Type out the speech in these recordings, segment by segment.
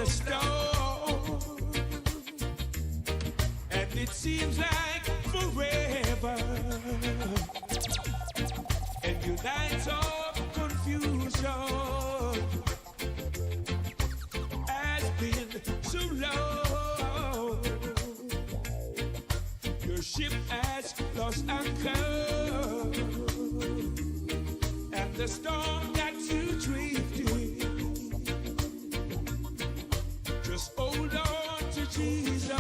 the storm, and it seems like forever, and your nights of confusion has been so long. Your ship has lost anchor, and the storm got you drifting. Just hold on to Jesus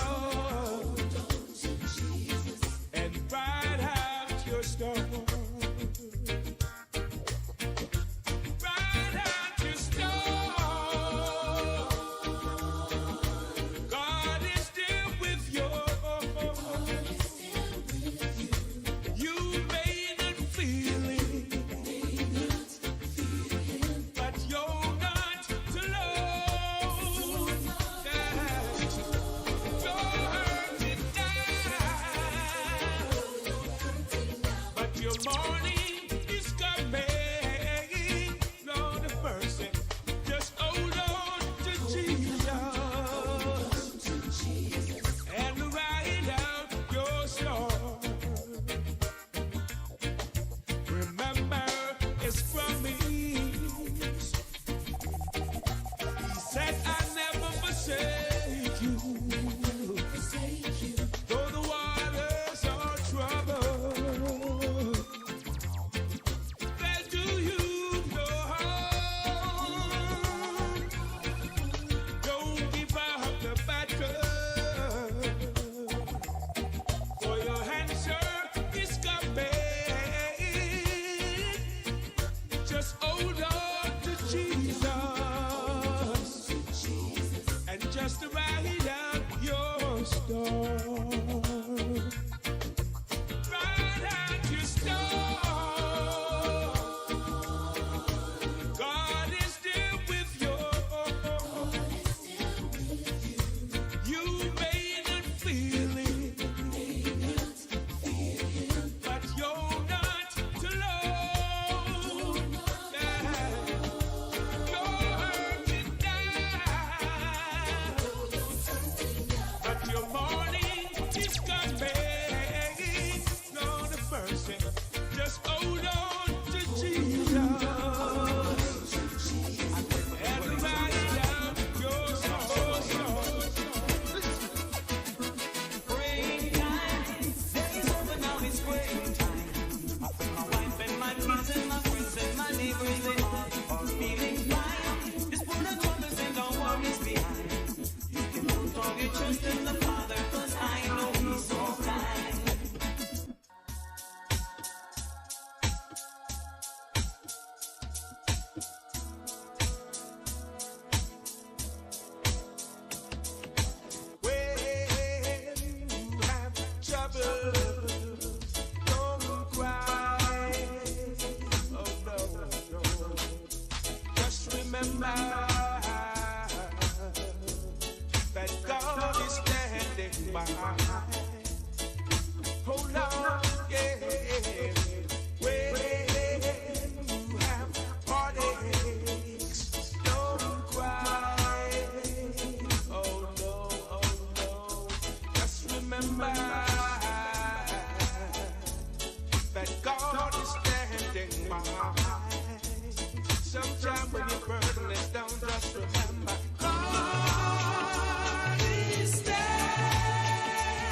and ride out your storm. Ride out your storm. God is still with you. You may not feel it, but you're not alone. You're hurting now, but your morning is coming. Lord have mercy. Just hold on to Jesus and ride out your storm. Remember his promise. He said, I never forsake you. Though the waters are troubled, where do you go? Don't give up the battle, for your answer is coming. Just hold on to Jesus and just ride out your storm. Ride out your storm. God is still with you. You may not feel it, but you're not alone. You're hurting now, but your morning is coming. Lord have mercy. Just hold on to Jesus and ride out your storm. Springtime, days over now, it's springtime. My wife and my kids and my friends and my neighbors, they all are feeling fine. Just put the troubles and the worries behind. You can put all your trust in the Father, 'cause I know He's so kind. When you have trouble, don't cry. Oh no, no. Just remember that God is standing by. Hold on, yeah. When you have heartaches, don't cry. Oh no, just remember that God is standing by. Sometimes when your burden is down, just remember God is standing.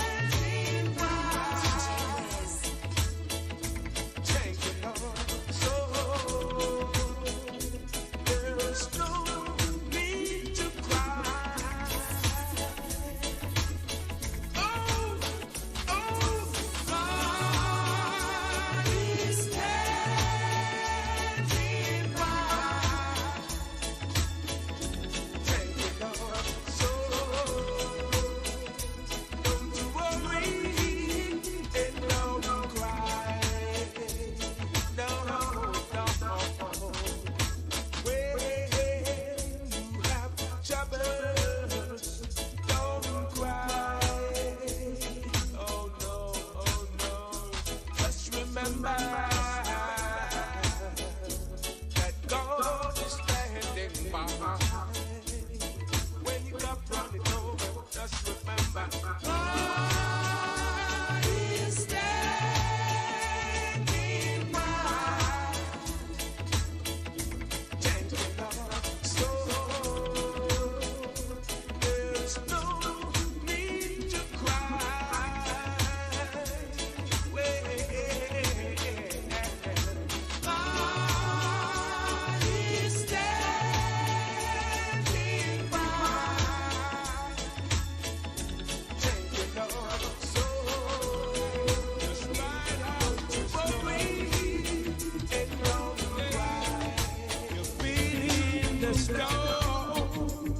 a stone,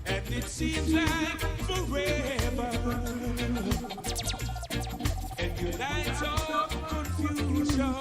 and it seems like forever, and your nights of confusion.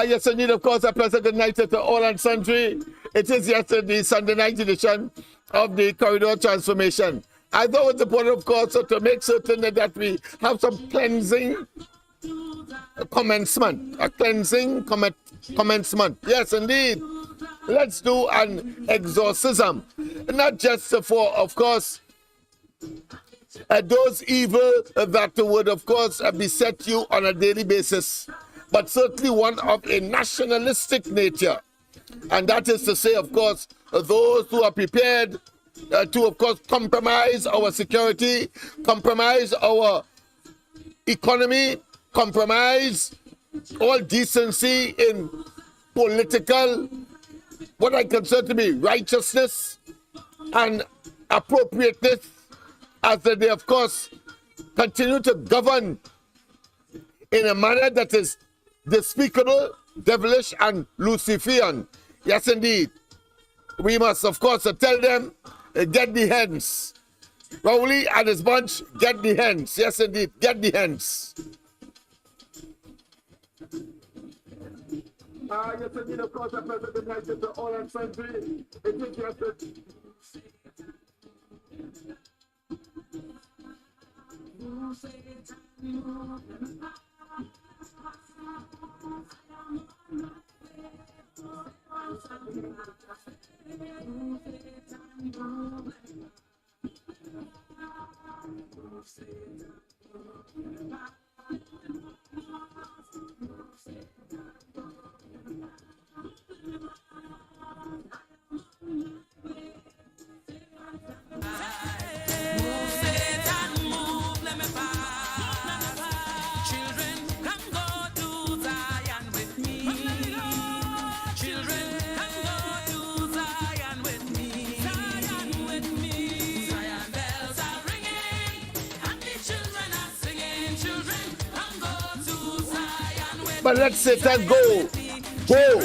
Yes, indeed, of course, a pleasant good night to all and sundry. It is yesterday, Sunday night edition of the Corridor Transformation. I thought it was important, of course, to make certain that we have some cleansing commencement. A cleansing commencement. Yes, indeed. Let's do an exorcism. Not just for, of course, those evil that would, of course, beset you on a daily basis, but certainly one of a nationalistic nature. And that is to say, of course, those who are prepared to, of course, compromise our security, compromise our economy, compromise all decency in political, what I consider to be righteousness and appropriateness, as they, of course, continue to govern in a manner that is despicable, devilish, and Luciferian. Yes, indeed. We must, of course, tell them, get the hens. Rowley and his bunch, get the hens. Yes, indeed, get the hens. Yes, indeed, of course, a pleasant good night to all and sundry. It is yesterday. But let Satan go. Go.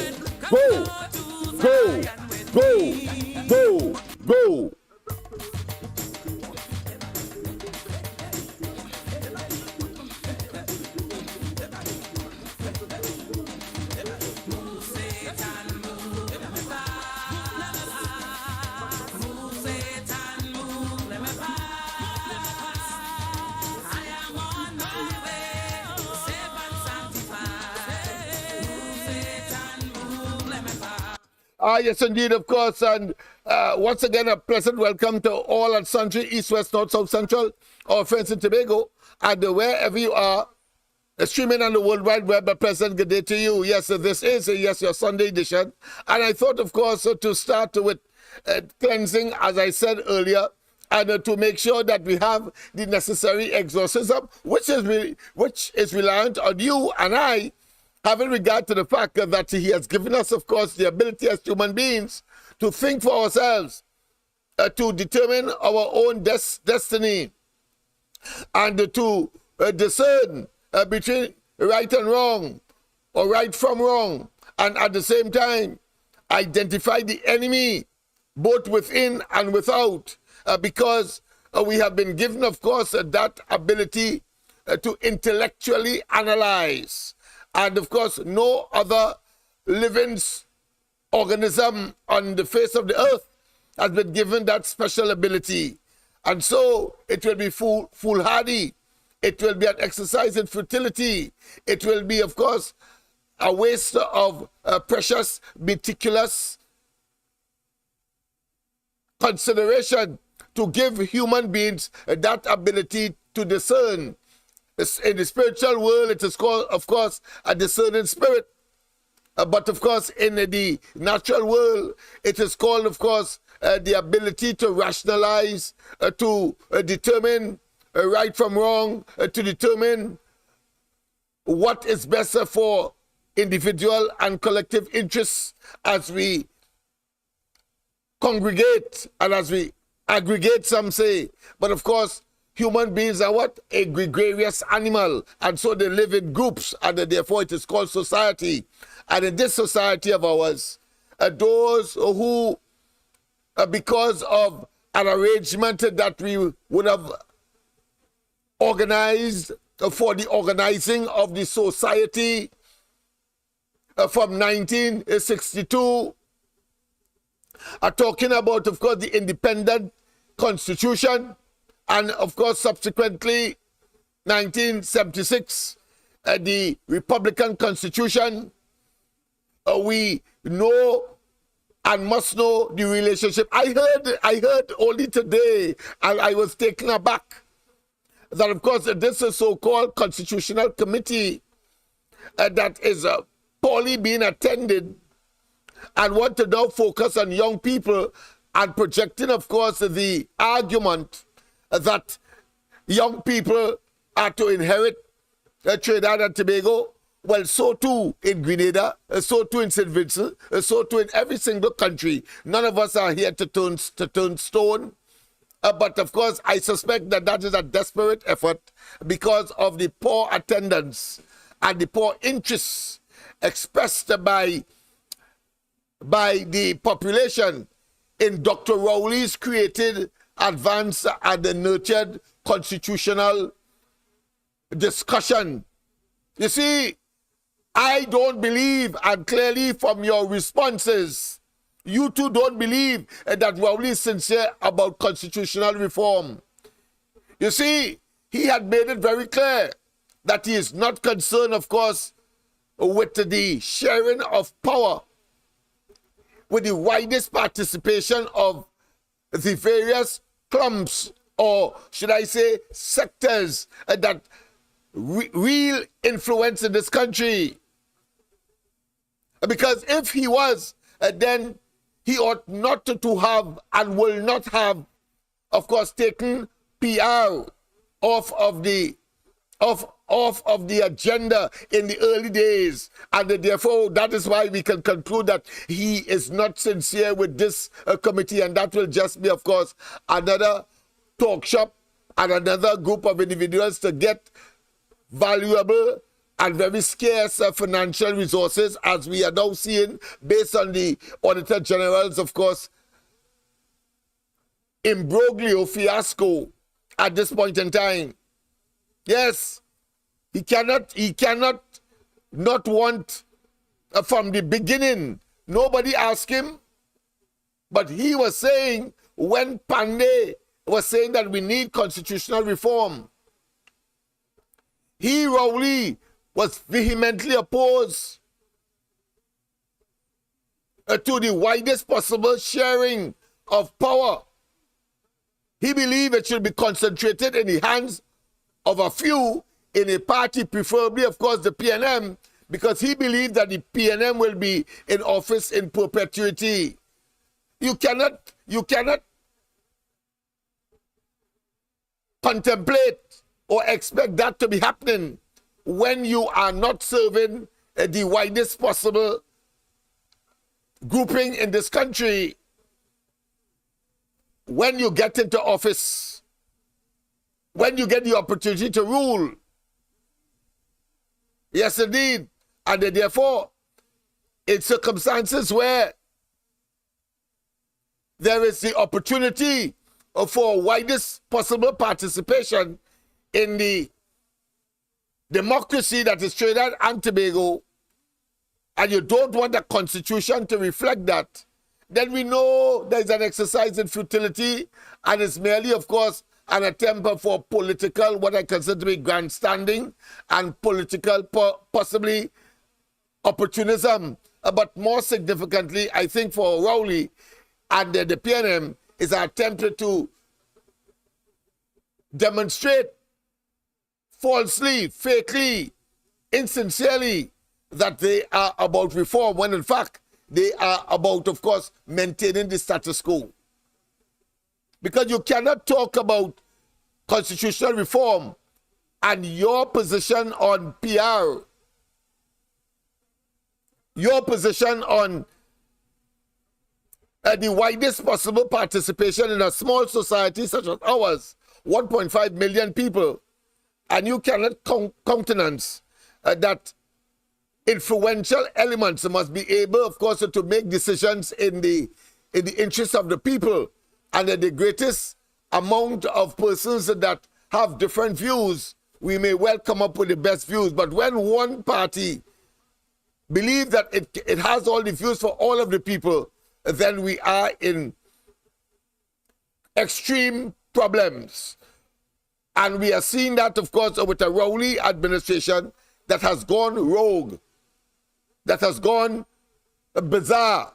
Go. Go. Go. Go. Go. Yes, indeed, of course. And once again, a pleasant welcome to all and sundry, East, West, North, South, Central, our friends in Tobago, and wherever you are, streaming on the World Wide Web. A pleasant good day to you. Yes, this is, your Sunday edition. And I thought, of course, to start with cleansing, as I said earlier, and to make sure that we have the necessary exorcism, which is reliant on you and I, having regard to the fact that he has given us, of course, the ability as human beings to think for ourselves, to determine our own destiny, and to discern between right and wrong, or right from wrong, and at the same time, identify the enemy, both within and without, because we have been given, of course, that ability to intellectually analyze. And of course, no other living organism on the face of the earth has been given that special ability. And so it will be foolhardy. It will be an exercise in futility. It will be, of course, a waste of precious, meticulous consideration to give human beings that ability to discern. In the spiritual world, it is called, of course, a discerning spirit. But, of course, in the natural world, it is called, of course, the ability to rationalize, to determine right from wrong, to determine what is best for individual and collective interests as we congregate and as we aggregate, some say. But, of course, human beings are what? A gregarious animal. And so they live in groups, and therefore it is called society. And in this society of ours, those who, because of an arrangement that we would have organized for the organizing of the society from 1962, are talking about, of course, the independent constitution. And, of course, subsequently, 1976, the Republican Constitution. We know and must know the relationship. I heard only today, and I was taken aback, that, of course, this is so-called Constitutional Committee that is poorly being attended and want to now focus on young people and projecting, of course, the argument that young people are to inherit Trinidad and Tobago. Well, so too in Grenada, so too in St. Vincent, so too in every single country. None of us are here to turn stone. But of course, I suspect that is a desperate effort because of the poor attendance and the poor interest expressed by the population in Dr. Rowley's created, advanced, and nurtured constitutional discussion. You see, I don't believe, and clearly from your responses, you too don't believe that Rowley is sincere about constitutional reform. You see, he had made it very clear that he is not concerned, of course, with the sharing of power, with the widest participation of the various clumps, or should I say sectors, that real influence in this country. Because if he was, then he ought not to have and will not have, of course, taken PR off of the agenda in the early days. And therefore, that is why we can conclude that he is not sincere with this committee, and that will just be, of course, another talk shop and another group of individuals to get valuable and very scarce financial resources, as we are now seeing based on the Auditor General's, of course, imbroglio fiasco at this point in time. Yes, he cannot not want from the beginning. Nobody asked him, but he was saying when Pandey was saying that we need constitutional reform, he, Rowley, was vehemently opposed to the widest possible sharing of power. He believed it should be concentrated in the hands of a few in a party, preferably, of course, the PNM, because he believed that the PNM will be in office in perpetuity. You cannot contemplate or expect that to be happening when you are not serving the widest possible grouping in this country. When you get into office, when you get the opportunity to rule. Yes, indeed. And therefore, in circumstances where there is the opportunity for widest possible participation in the democracy that is Trinidad and Tobago, and you don't want the constitution to reflect that, then we know there's an exercise in futility, and it's merely, of course, an attempt for political, what I consider to be grandstanding, and political, possibly opportunism. But more significantly, I think for Rowley and the PNM, is an attempt to demonstrate falsely, fakely, insincerely that they are about reform, when in fact they are about, of course, maintaining the status quo. Because you cannot talk about constitutional reform and your position on PR, your position on the widest possible participation in a small society such as ours, 1.5 million people, and you cannot countenance that influential elements must be able, of course, to make decisions in the interest of the people, and the greatest amount of persons that have different views, we may well come up with the best views. But when one party believes that it has all the views for all of the people, then we are in extreme problems. And we are seeing that, of course, with the Rowley administration that has gone rogue, that has gone bizarre,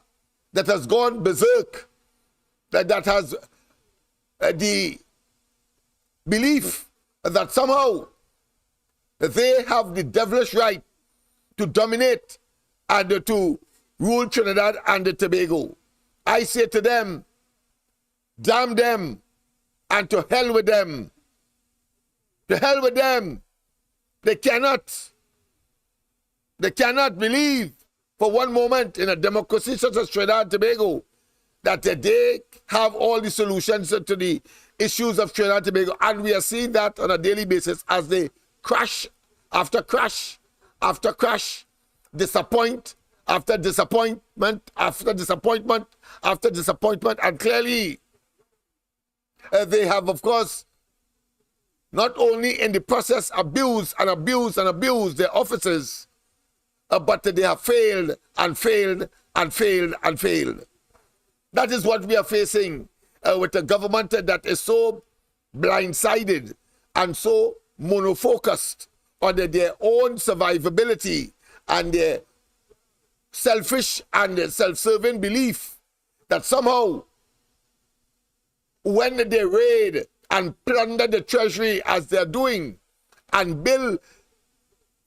that has gone berserk, that has the belief that somehow they have the devilish right to dominate and to rule Trinidad and Tobago. I say to them, damn them, and to hell with them. To hell with them. They cannot believe for one moment in a democracy such as Trinidad and Tobago that they have all the solutions to the issues of Trinidad and Tobago. And we are seeing that on a daily basis as they crash after crash after crash, disappoint after disappointment after disappointment after disappointment. And clearly, they have, of course, not only in the process abused their offices, but they have failed and failed and failed and failed. That is what we are facing with a government that is so blindsided and so monofocused on their own survivability and their selfish and self-serving belief that somehow when they raid and plunder the treasury as they're doing and build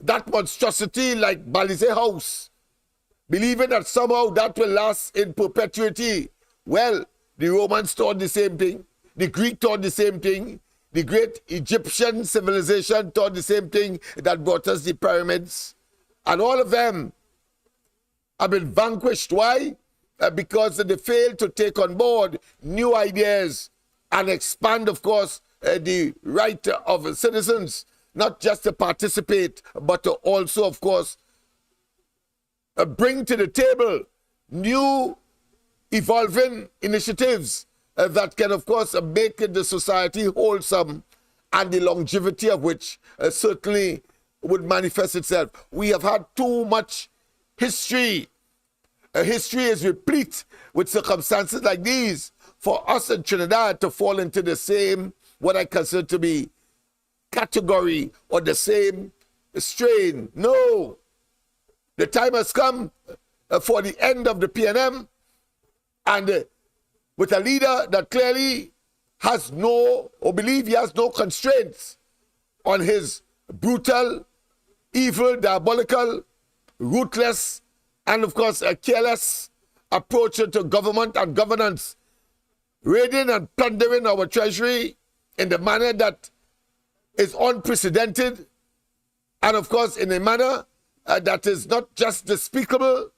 that monstrosity like Balize House, believing that somehow that will last in perpetuity. Well, the Romans taught the same thing. The Greek taught the same thing. The great Egyptian civilization taught the same thing that brought us the pyramids. And all of them have been vanquished. Why? Because they failed to take on board new ideas and expand, of course, the right of citizens not just to participate, but to also, of course, bring to the table new evolving initiatives that can, of course, make the society wholesome, and the longevity of which certainly would manifest itself. We have had too much history. History is replete with circumstances like these for us in Trinidad to fall into the same, what I consider to be, category or the same strain. No. The time has come for the end of the PNM, and with a leader that clearly has no, or believe he has no constraints on his brutal, evil, diabolical, ruthless, and of course a careless approach to government and governance, raiding and plundering our treasury in the manner that is unprecedented, and of course in a manner that is not just despicable,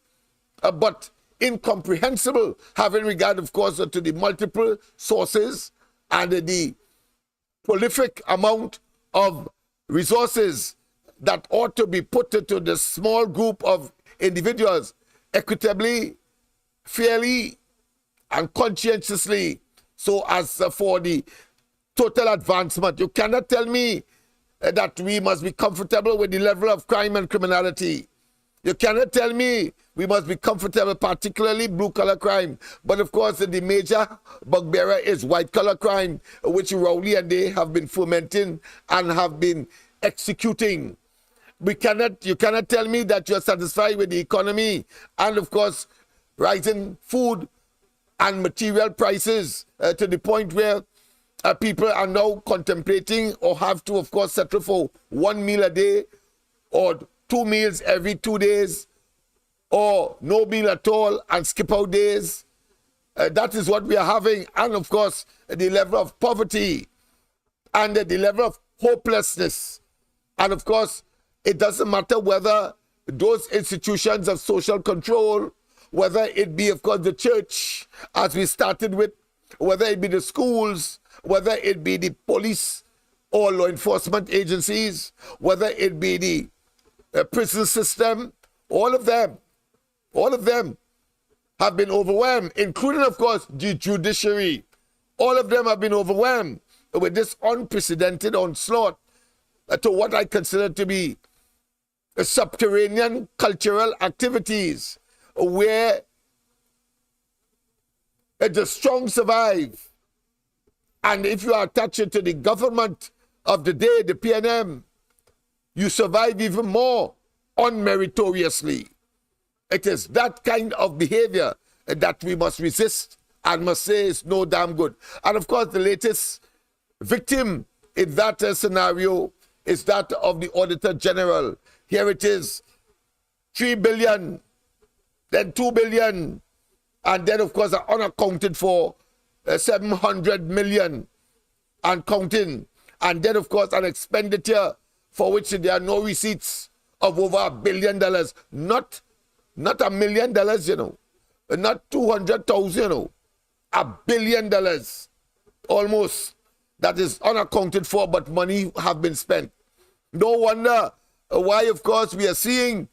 but incomprehensible, having regard, of course, to the multiple sources and the prolific amount of resources that ought to be put into the small group of individuals equitably, fairly, and conscientiously, so as for the total advancement. You cannot tell me that we must be comfortable with the level of crime and criminality. You cannot tell me we must be comfortable, particularly blue-collar crime. But of course, the major bugbearer is white-collar crime, which Rowley and they have been fomenting and have been executing. You cannot tell me that you're satisfied with the economy and, of course, rising food and material prices to the point where people are now contemplating or have to, of course, settle for one meal a day or 2 meals every 2 days, or no meal at all and skip out days. That is what we are having. And of course, the level of poverty and the level of hopelessness. And of course, it doesn't matter whether those institutions of social control, whether it be, of course, the church, as we started with, whether it be the schools, whether it be the police or law enforcement agencies, whether it be the prison system, all of them have been overwhelmed, including, of course, the judiciary. All of them have been overwhelmed with this unprecedented onslaught to what I consider to be subterranean cultural activities where the strong survive. And if you are attached to the government of the day, the PNM, you survive even more unmeritoriously. It is that kind of behavior that we must resist and must say is no damn good. And of course, the latest victim in that scenario is that of the Auditor General. Here it is, 3 billion, then 2 billion, and then of course unaccounted for 700 million and counting. And then of course an expenditure for which there are no receipts of over $1 billion. Not $1 million, you know. Not 200,000, you know. $1 billion almost. That is unaccounted for, but money have been spent. No wonder why, of course, we are seeing,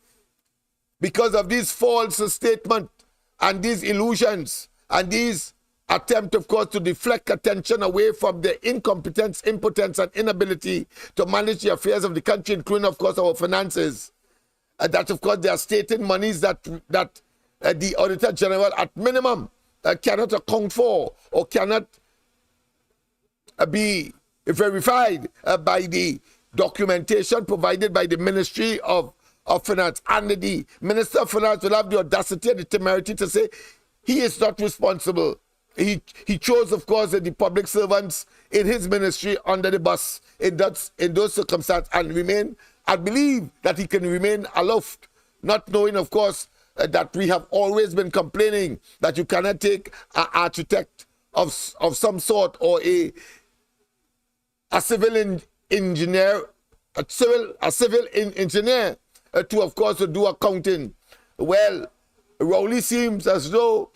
because of these false statements and these illusions and these attempt, of course, to deflect attention away from the incompetence, impotence, and inability to manage the affairs of the country, including, of course, our finances. That, of course, they are stating monies that the Auditor General, at minimum, cannot account for or cannot be verified by the documentation provided by the Ministry of Finance. And the Minister of Finance will have the audacity and the temerity to say he is not responsible. He chose, of course, the public servants in his ministry under the bus in those circumstances, and remain, I believe that he can remain aloft, not knowing, of course, that we have always been complaining that you cannot take an architect of some sort or a civil engineer, a civil engineer to, of course, to do accounting. Well, Rowley seems as though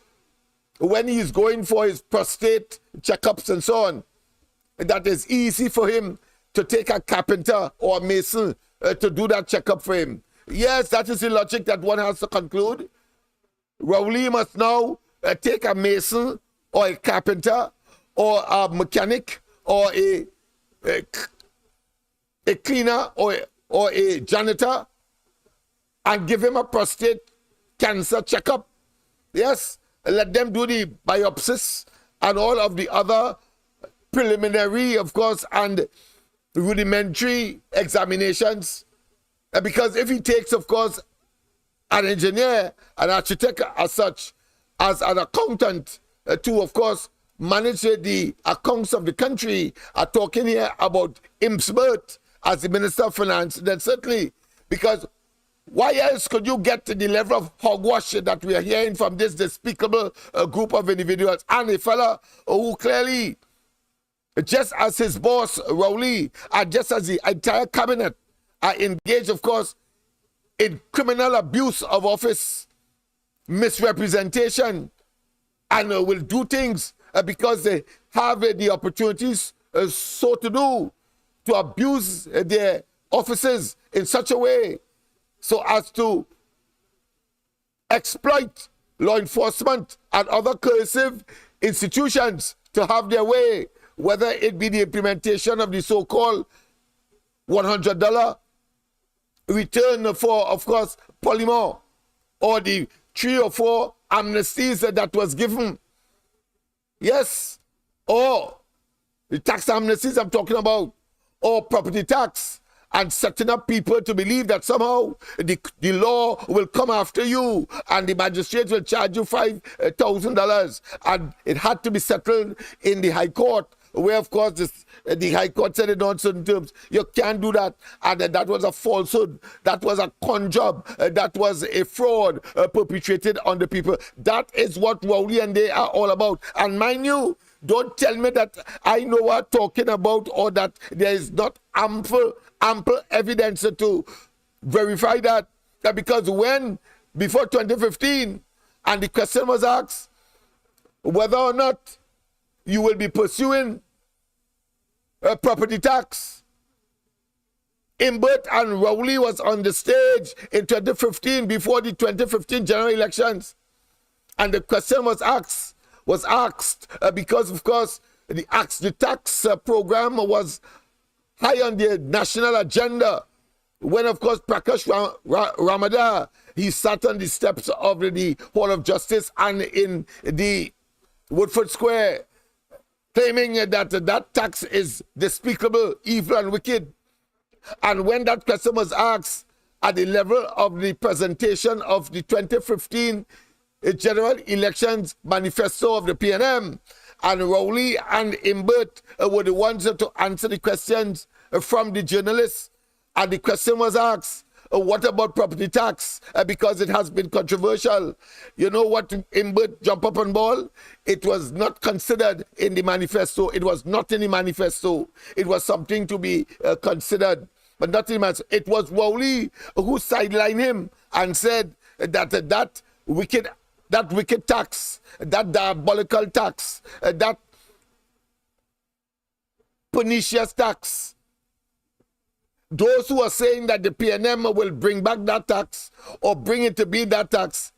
when he is going for his prostate checkups and so on, that is easy for him to take a carpenter or a mason to do that checkup for him. Yes, that is the logic that one has to conclude. Rowley must now take a mason or a carpenter or a mechanic or a cleaner or a janitor and give him a prostate cancer checkup. Yes, let them do the biopsies and all of the other preliminary, of course, and rudimentary examinations. Because if he takes, of course, an engineer, an architect as such, as an accountant to, of course, manage the accounts of the country, are talking here about Imsbert as the Minister of Finance, then certainly, because why else could you get to the level of hogwash that we are hearing from this despicable group of individuals? And a fella who clearly, just as his boss, Rowley, and just as the entire cabinet are engaged, of course, in criminal abuse of office, misrepresentation, and will do things because they have the opportunities so to do, to abuse their offices in such a way so as to exploit law enforcement and other coercive institutions to have their way, whether it be the implementation of the so-called $100 return for, of course, polymer, or the 3 or 4 amnesties that was given. Yes, or the tax amnesties I'm talking about, or property tax, and setting up people to believe that somehow the law will come after you and the magistrate will charge you $5,000. And it had to be settled in the High Court, where, of course, the High Court said it on certain terms. You can't do that. And that was a falsehood. That was a con job. That was a fraud perpetrated on the people. That is what Rowley and they are all about. And mind you, don't tell me that I know what I'm talking about or that there is not ample evidence to verify that. Because when, before 2015, and the question was asked whether or not you will be pursuing a property tax, Imbert and Rowley was on the stage in 2015 before the 2015 general elections. And the question was asked because, of course, the tax program was high on the national agenda. When, of course, Prakash Ramadar, he sat on the steps of the Hall of Justice and in the Woodford Square, claiming that that tax is despicable, evil, and wicked. And when that question was asked at the level of the presentation of the 2015 general elections manifesto of the PNM, and Rowley and Imbert were the ones to answer the questions from the journalists. And the question was asked, what about property tax? Because it has been controversial. You know what, Imbert jump up and ball? It was not considered in the manifesto. It was not in the manifesto. It was something to be considered, but not in the manifesto. It was Rowley who sidelined him and said that that wicked tax, that diabolical tax, that pernicious tax, those who are saying that the PNM will bring back that tax or bring it to be that tax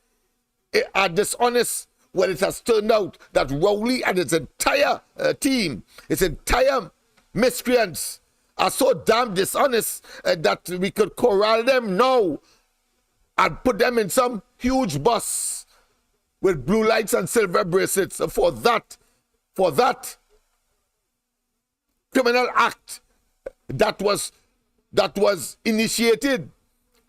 are dishonest. Well, it has turned out that Rowley and his entire team, his entire miscreants, are so damn dishonest that we could corral them now and put them in some huge bus with blue lights and silver bracelets for that criminal act that was initiated.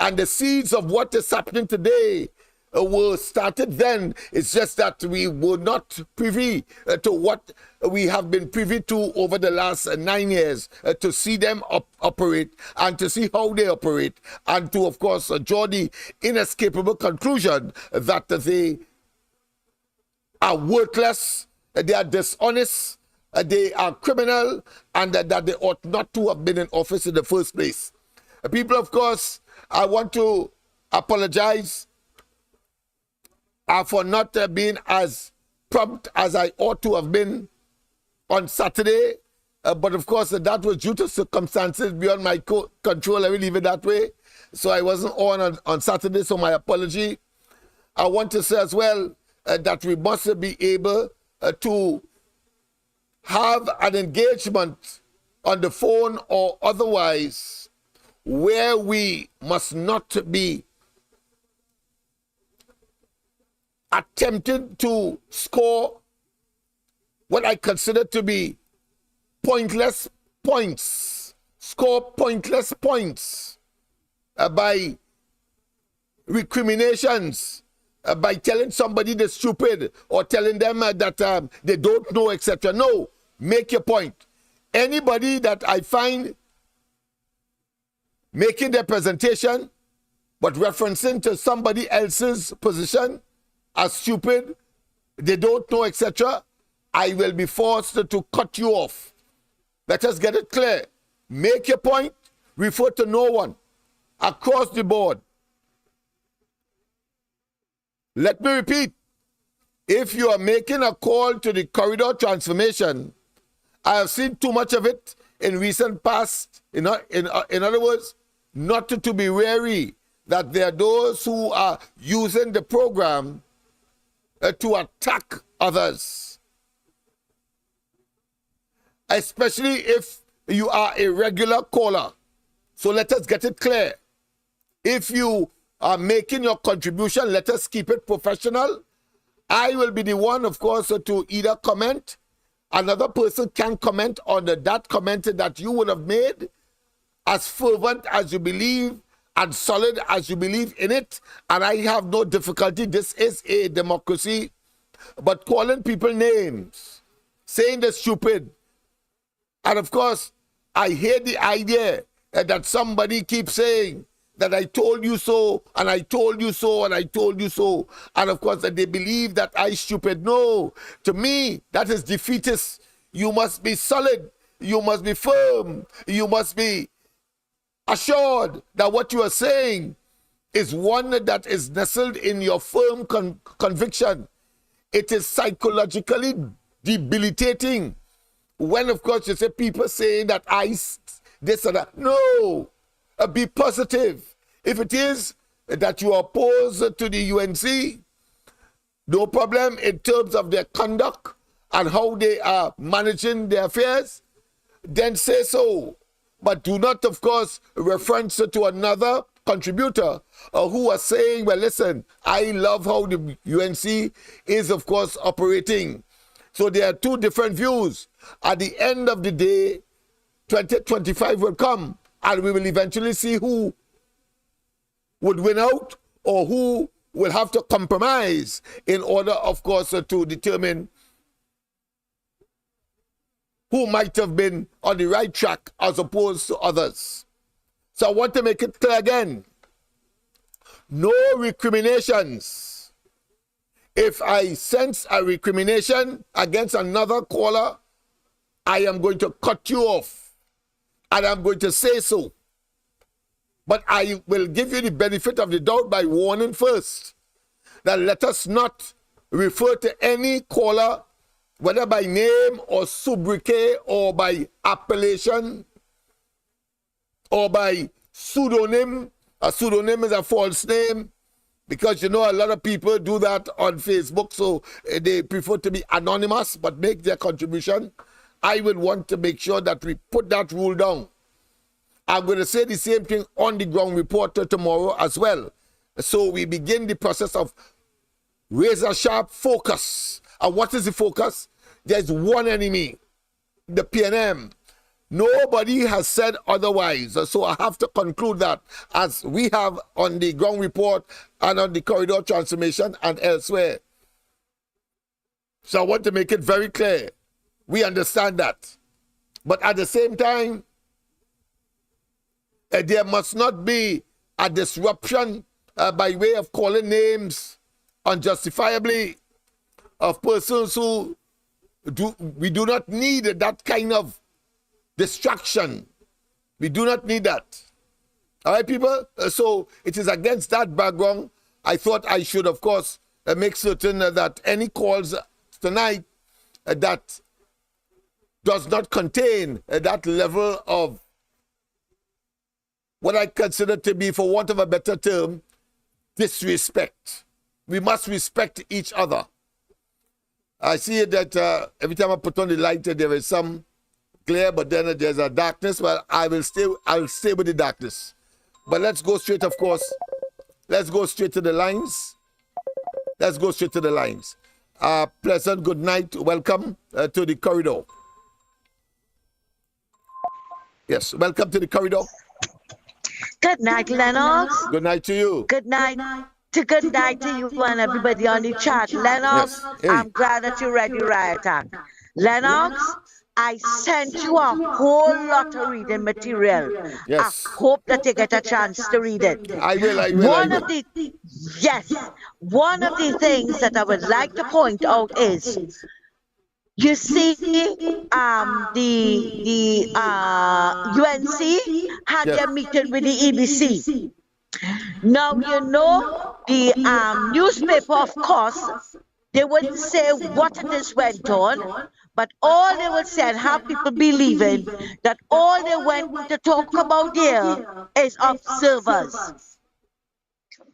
And the seeds of what is happening today were started then. It's just that we were not privy to what we have been privy to over the last 9 years, to see them operate and to see how they operate, and to, of course, draw the inescapable conclusion that they are worthless, they are dishonest, they are criminal, and that they ought not to have been in office in the first place. People, of course, I want to apologize for not being as prompt as I ought to have been on Saturday but of course, that was due to circumstances beyond my control. I will leave it that way. So I wasn't on Saturday, so my apology. I want to say as well that we must be able to have an engagement on the phone or otherwise where we must not be attempting to score what I consider to be pointless points, score pointless points by recriminations, by telling somebody they're stupid or telling them that they don't know, etc. No, make your point. Anybody that I find making their presentation but referencing to somebody else's position as stupid, they don't know, etc., I will be forced to cut you off. Let us get it clear. Make your point, refer to no one across the board. Let me repeat, if you are making a call to the corridor transformation, I have seen too much of it in recent past. In other words, not to be wary that there are those who are using the program to attack others. Especially if you are a regular caller. So let us get it clear. If you are making your contribution, let us keep it professional. I will be the one, of course, to either comment. Another person can comment on that comment that you would have made, as fervent as you believe and solid as you believe in it. And I have no difficulty. This is a democracy. But calling people names, saying they're stupid, and of course, I hate the idea that somebody keeps saying that I told you so, and I told you so, and I told you so. And of course, that they believe that I'm stupid. No, to me, that is defeatist. You must be solid. You must be firm. You must be assured that what you are saying is one that is nestled in your firm conviction. It is psychologically debilitating when, of course, you say people saying that this or that. No, be positive. If it is that you are opposed to the UNC, no problem in terms of their conduct and how they are managing their affairs, then say so. But do not, of course, reference to another contributor who are saying, well, listen, I love how the UNC is, of course, operating. So there are two different views. At the end of the day, 2025 will come, and we will eventually see who would win out or who will have to compromise in order, of course, to determine who might have been on the right track as opposed to others. So I want to make it clear again. No recriminations. If I sense a recrimination against another caller, I am going to cut you off. And I'm going to say so. But I will give you the benefit of the doubt by warning first that let us not refer to any caller, whether by name or sobriquet or by appellation or by pseudonym. A pseudonym is a false name, because you know a lot of people do that on Facebook, so they prefer to be anonymous but make their contribution. I will want to make sure that we put that rule down. I'm going to say the same thing on the ground report tomorrow as well. So we begin the process of razor sharp focus. And what is the focus? There's one enemy, the PNM. Nobody has said otherwise. So I have to conclude that, as we have on the ground report and on the corridor transformation and elsewhere. So I want to make it very clear. We understand that. But at the same time, there must not be a disruption by way of calling names unjustifiably of persons who we do not need that kind of distraction. We do not need that. All right, people? So it is against that background, I thought I should, of course, make certain that any calls tonight that does not contain that level of what I consider to be, for want of a better term, disrespect. We must respect each other. I see that every time I put on the light, there is some glare, but then there's a darkness. Well, I'll stay with the darkness. But let's go straight, of course. Let's go straight to the lines. Let's go straight to the lines. Pleasant good night. Welcome to the corridor. Yes, welcome to the corridor. Good night, Lennox. Good night to you. Good night to you and everybody on the chat. Lennox, Yes. Hey. I'm glad that you're ready, Riot Act. Lennox, I sent you a whole lot of reading material. Yes. I hope that you get a chance to read it. I will. One of the things that I would like to point out is, you see, the UNC had their meeting with the EBC. Now, you know, the newspaper, of course, they wouldn't say what it is went on, but all they would say and have people believing that all they went to talk about here is observers.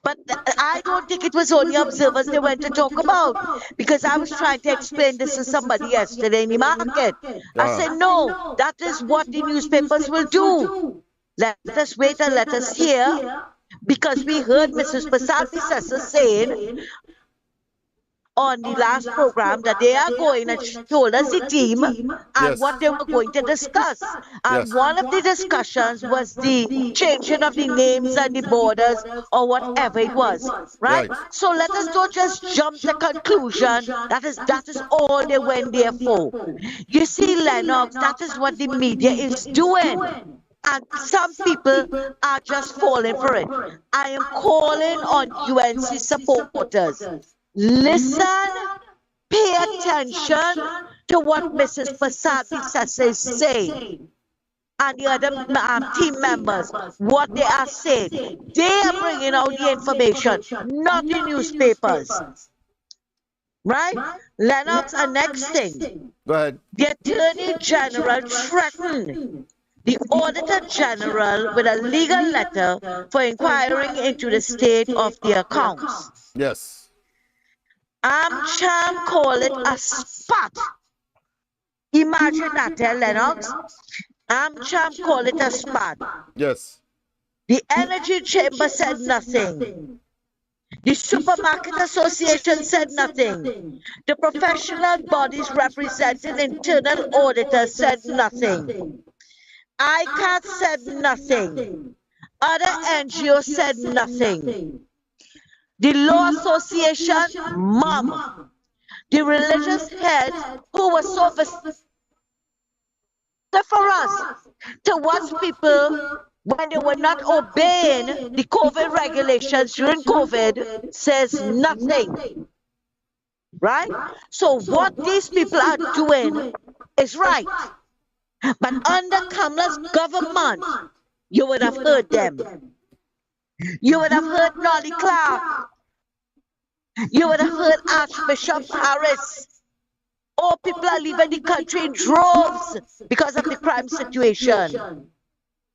But I don't think it was only observers they went to talk about, because I was trying to explain this to somebody yesterday in the market. I said, no, that is what the newspapers will do. Let us wait and let us hear, because we heard Mrs. Pasati saying on the last program that they are going, and she told us the team and what they were going to discuss. And one of the discussions was the changing of the names and the borders or whatever it was, right? So let us not just jump to conclusion that is all they went there for. You see, Lennox, that is what the media is doing. And some people are just falling for it. I am calling on UNC supporters. Listen, pay attention to what Mrs. Pasati is saying, and the other team members, what they are saying. They are bringing out the information, not the newspapers. Right? Lennox, and next thing. Go ahead. The Attorney General threatened the Auditor General with a legal letter for inquiring into the state of the accounts. Yes. AmCham call it a spot. Imagine that, Lennox. AmCham call it a spot. Yes. The Energy Chamber said nothing. The Supermarket Association said nothing. The professional bodies representing internal auditors said nothing. ICAT said nothing. Other NGOs said nothing. The Law Association, mum. The religious head who was so vociferous towards people when they were not obeying the COVID regulations during COVID, says nothing. Right? So what these people are doing is right. But under Kamala's government, you would have heard them. You would have heard Nolly Clark. You would have heard Archbishop Harris. All people are leaving the country in droves because of the crime situation.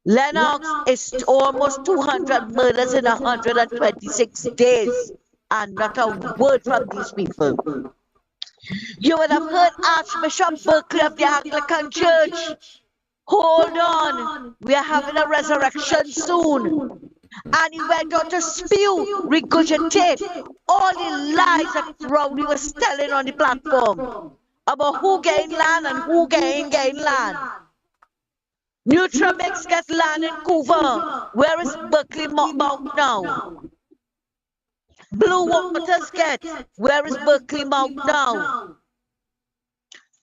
Lennox is almost 200 murders in 126 days, and not a word from these people. You would have heard Archbishop Berkeley of the Anglican Church. Hold on, we are having a resurrection soon. And he went on to spew, regurgitate all the lies that Rowley was telling on the platform about who gained land and who gained land. Nutramix get land in Coover. Where is Berkeley Mount now? Blue Waters get. Where is Berkeley Mount now?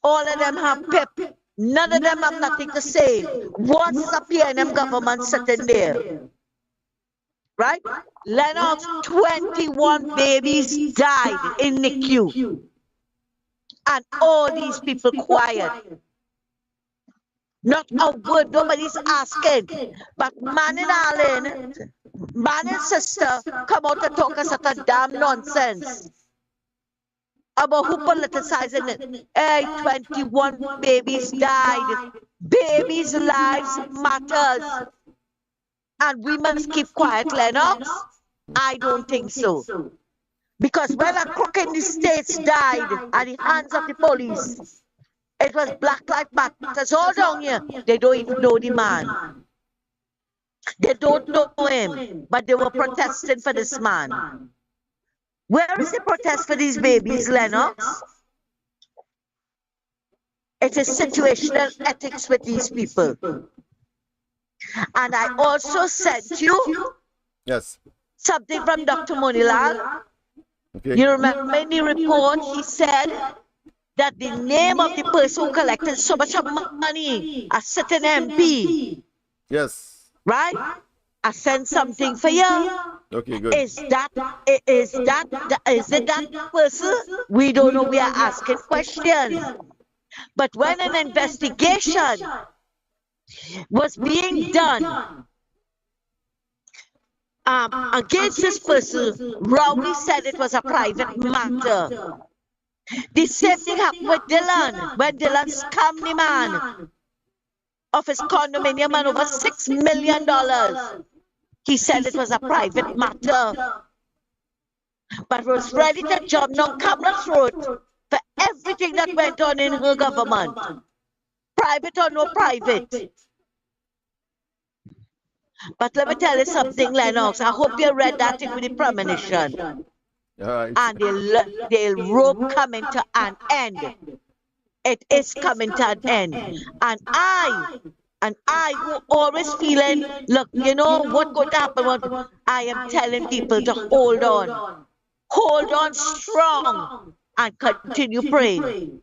All of them have PIP. None of them have nothing to say. What's the PNM government sitting there? Right? Lennox, 21 babies died in NICU. And all these people quiet. Not a word, nobody's asking. But man and Allen, man and sister, come out and talk us at a damn nonsense. about who politicizing it. Hey, 21 babies died. Babies' lives matters. And we must keep quiet, Lennox? I don't think so. Because when a crook in the States died at the hands of the police, it was Black Lives Matter all down here. They don't even know the man. They don't know him, but they were protesting for this man. Where is the protest for these babies, Lennox? It is situational ethics with these people. And I also sent you something from Dr. Monilal. Okay. You remember in the report, he said that the name of the person who collected so much of money, a certain MP. Yes. Right? I sent something for you. Okay, good. Is it that person? We don't know. We are asking questions. But when an investigation was being done against this person, Rowley said it was a private matter. The same thing happened with Dylan when Dylan scammed the man of his condominium and over $6 million. He said it was a private matter, but was ready to jump on camera throat for everything that went on in her government, private or no private. But let me tell you something, Lennox. I hope you read that thing with the premonition. And they'll rope coming to an end. It is coming to an end. And I who always feeling, look, you know what could happen? I am telling people to hold on strong, and continue praying.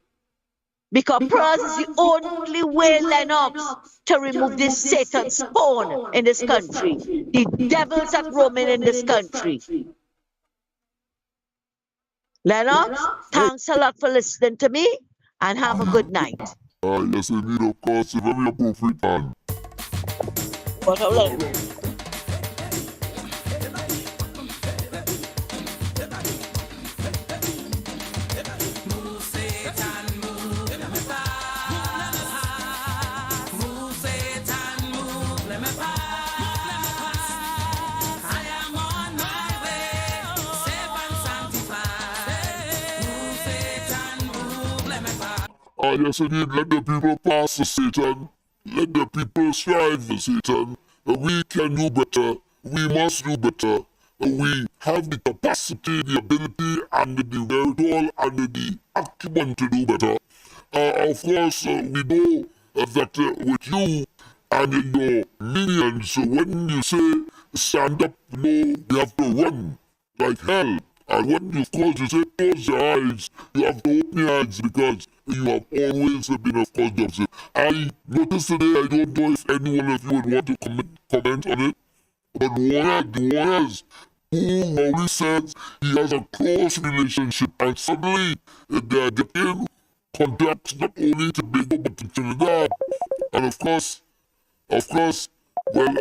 Because prayer is the only way, Lennox, to remove this Satan spawn in this country, the devils that roaming in this country. Lennox, thanks a lot for listening to me, and have a good night. Yes, indeed, of course, a very appropriate time. What a level. Yes, indeed, let the people pass the Satan. Let the people strive for Satan. We can do better. We must do better. We have the capacity, the ability, and the wherewithal, and the acumen to do better. Of course, we know that with you and your minions, when you say stand up, you have to run like hell. And when you say close your eyes, you have to open your eyes because you have always been a cause. I noticed today, I don't know if anyone of you would want to comment on it, but the Warriors, who Rowley says he has a close relationship, and suddenly they are getting contacts not only to Tobago but to Trinidad. And of course, well,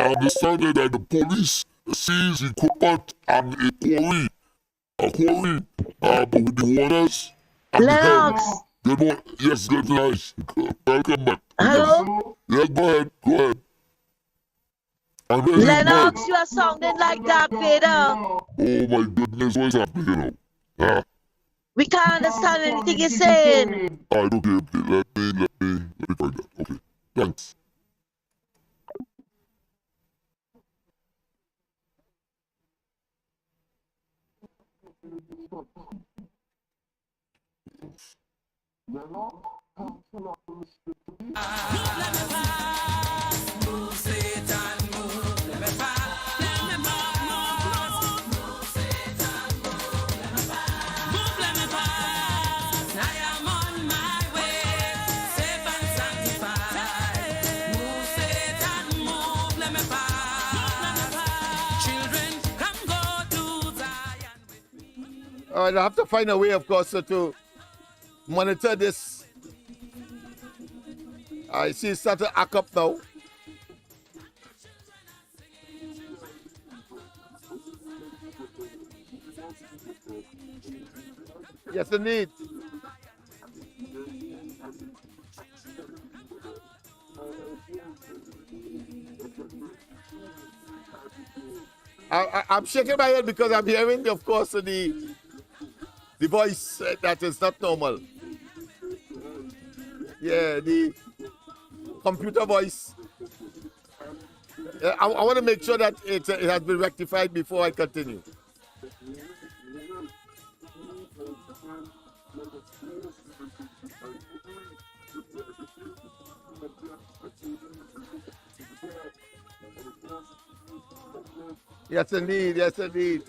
I understand that the police sees equipment and a quarry, but with the Warriors and Lennox. the help, they don't, yes, good night. Welcome back. Hello? Yes, go ahead. Lennox, you are sounding like Darth Vader. Oh my goodness, what's happening, Huh? We can't understand anything you're saying. Alright, okay, let me find that. Okay, thanks. All right, I have to find a way, of course, to monitor this. I see it's starting to act up now. Yes, indeed. I'm shaking my head because I'm hearing, of course, the voice that is not normal. Yeah, the computer voice. I want to make sure that it has been rectified before I continue. Yes, indeed. Yes, indeed.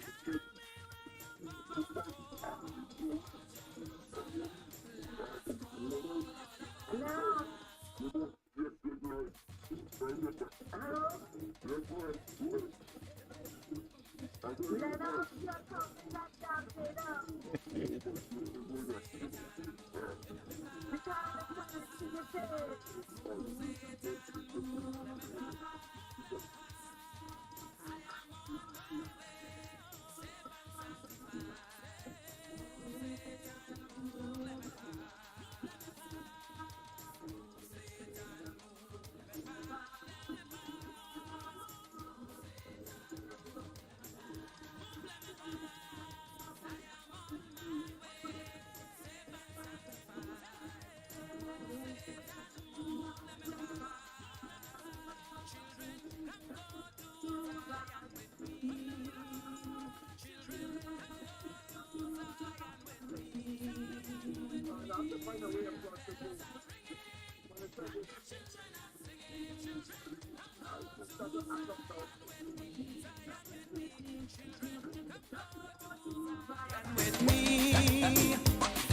With me,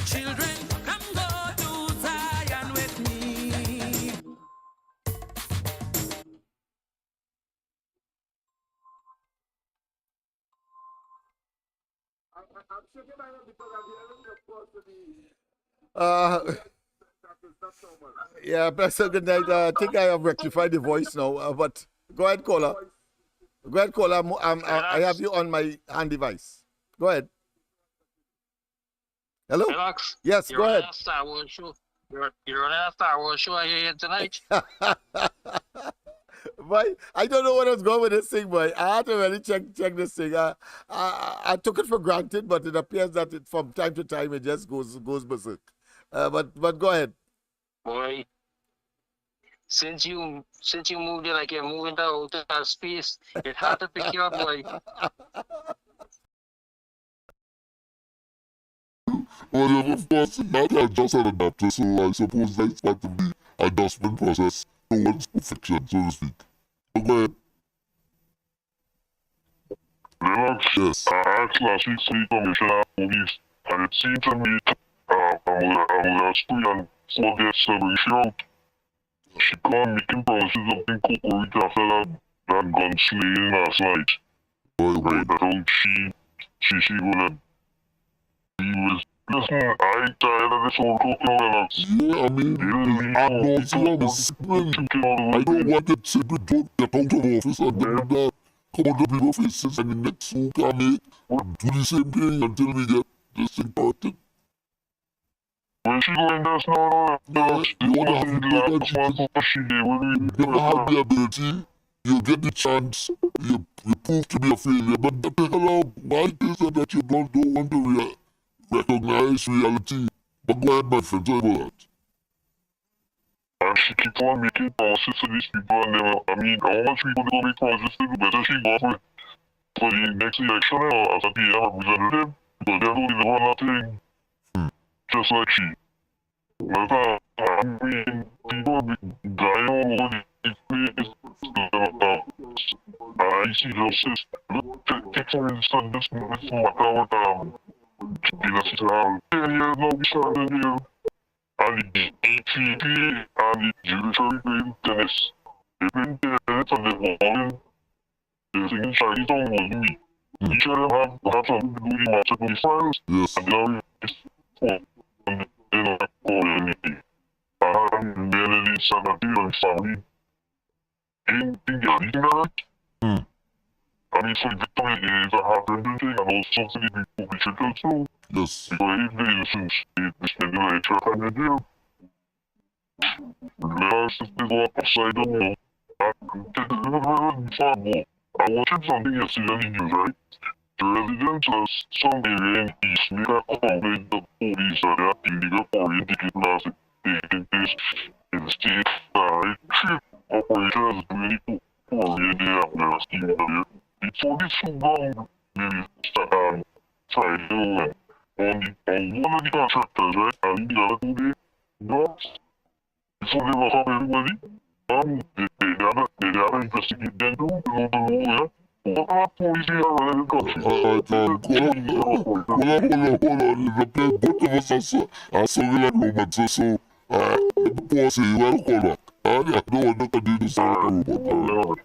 children, come go to Zion with me. Yeah, Pastor, good night. I think I have rectified the voice now, but go ahead, caller. Go ahead, caller. I have you on my hand device. Go ahead. Hello? Lennox, Yes, go ahead. on a Star Wars show. You're on a Star Wars show here tonight. Boy, I don't know what was going with this thing, boy. I had to really check this thing. I took it for granted, but it appears that from time to time it just goes berserk. But go ahead. Boy, since you moved it like you're moving to outer space, it's hard to pick you up, boy. Well, of course, now I just an adapter, so I suppose that's part of the adjustment process. No one's perfection, so to speak. But go ahead. Lennox, Yes. I asked last week's City Commissioner of Police, and it seemed to me a and forget celebration. She can't making promises of being cooperative after that gun slaying last night. Right, I told she gonna be with. Listen, I tired of this whole talk now, Lennox. Yeah, I mean, I'm not saying I'm sipping. I don't want to sip it, don't get out of office and then that. Come on, the people faces and the next who can make do the same thing until we get this thing started. When she going this now, Yeah, you wanna have to take and she did when we never have the ability, you get the chance, you prove to be a failure, but the hell out, why is it that you don't want to recognize reality? But go ahead, my friend, sorry about that. And she keep on making promises to these people, and I mean, how much people they gonna make promises to, the better she go for the next election as a PM representative, because they're only the one nothing, just like she. I mean, people be dying all over the place. I see justice. Look, take for instance, this matter with Gina Citral. 10 years now, we started here. And the ATP and the judiciary playing tennis. They playing tennis and they're falling. They're singing Chinese song with me. Each of them have something to do with the match of the files. Yes. And now it's for they don't call anything. And then it is sanity and family. Ain't think you're eating that? I mean, so victory is a heart-rending thing, and also for the people we should too. Yes. Because if they listen, they spend the extra time in jail. Let's just go upside down, you know. Far more. I watched something yesterday on the news, right? The residents of some area in East make a complaint the police that there are illegal foreign ticket laws taking place in the state. Trip operators really foreign there and they're still there. It's only so long, maybe, Friday on one of the contractors, right? And the other 2 days, not. So they lock up everybody. They gotta investigate them too, below the law, yeah? What are police here around the country? Hold on. The both of us are so like robots, so the boss is well called. I don't want to do this like a robot.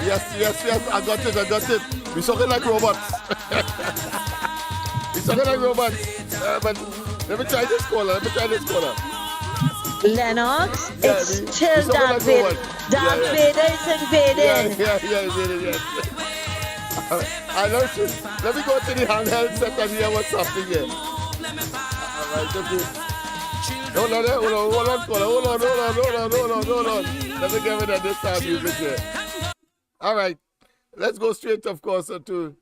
Yes, I got it. We talking like robots. We talking like robots. But let me try this caller. Lennox, Yeah, it's we still talking Darth like Vader. robots. Darth Vader is invading. Yeah. I know. Let me go to the handheld set and hear what's happening here. Alright, okay. Hold on, caller. Hold on. Let me get rid of this time music here. All right, let's go straight, of course, to.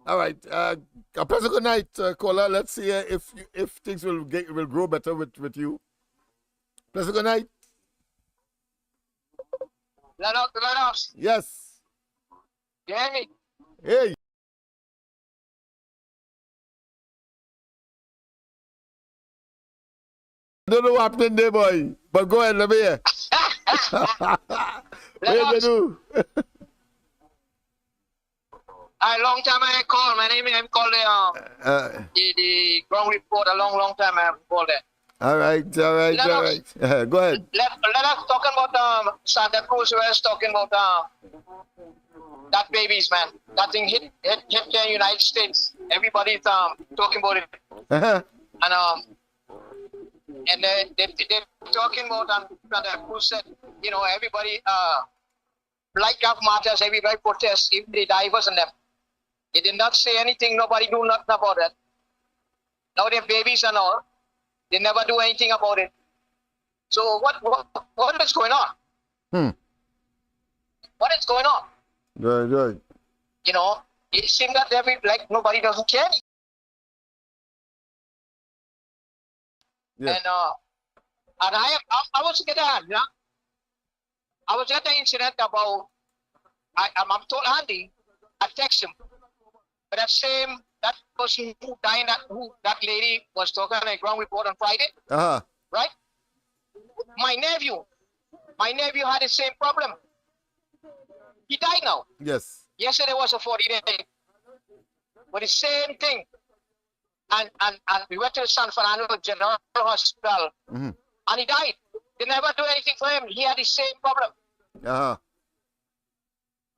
All right, a pleasant good night, caller. Let's see if things will grow better with you. Pleasant good night. Lennox, Yes. you hear me? Hey. I don't know what happened there, boy. But go ahead, let me hear. What you do? Long time I call. My name is called the ground report. A long time I have called it. All right. Go ahead. Let us talking about Santa Cruz. We're talking about that babies, man. That thing hit the United States. Everybody's talking about it. Uh-huh. And they're talking about Santa Cruz said, you know, everybody Black Lives Matters, everybody protests, even the divers and them. They did not say anything, nobody do nothing about it. Now they're babies and all. They never do anything about it. So what is going on? What is going on? Right. You know, it seems that nobody doesn't care. Yeah. And I was getting I was at the incident about I'm told Andy, I text him. But that person who died, that lady was talking on a ground report on Friday. Uh-huh. Right? My nephew had the same problem. He died now. Yes. Yesterday was a 40-day. But the same thing. And we went to the San Fernando General Hospital. Mm-hmm. And he died. They never do anything for him. He had the same problem. Uh-huh.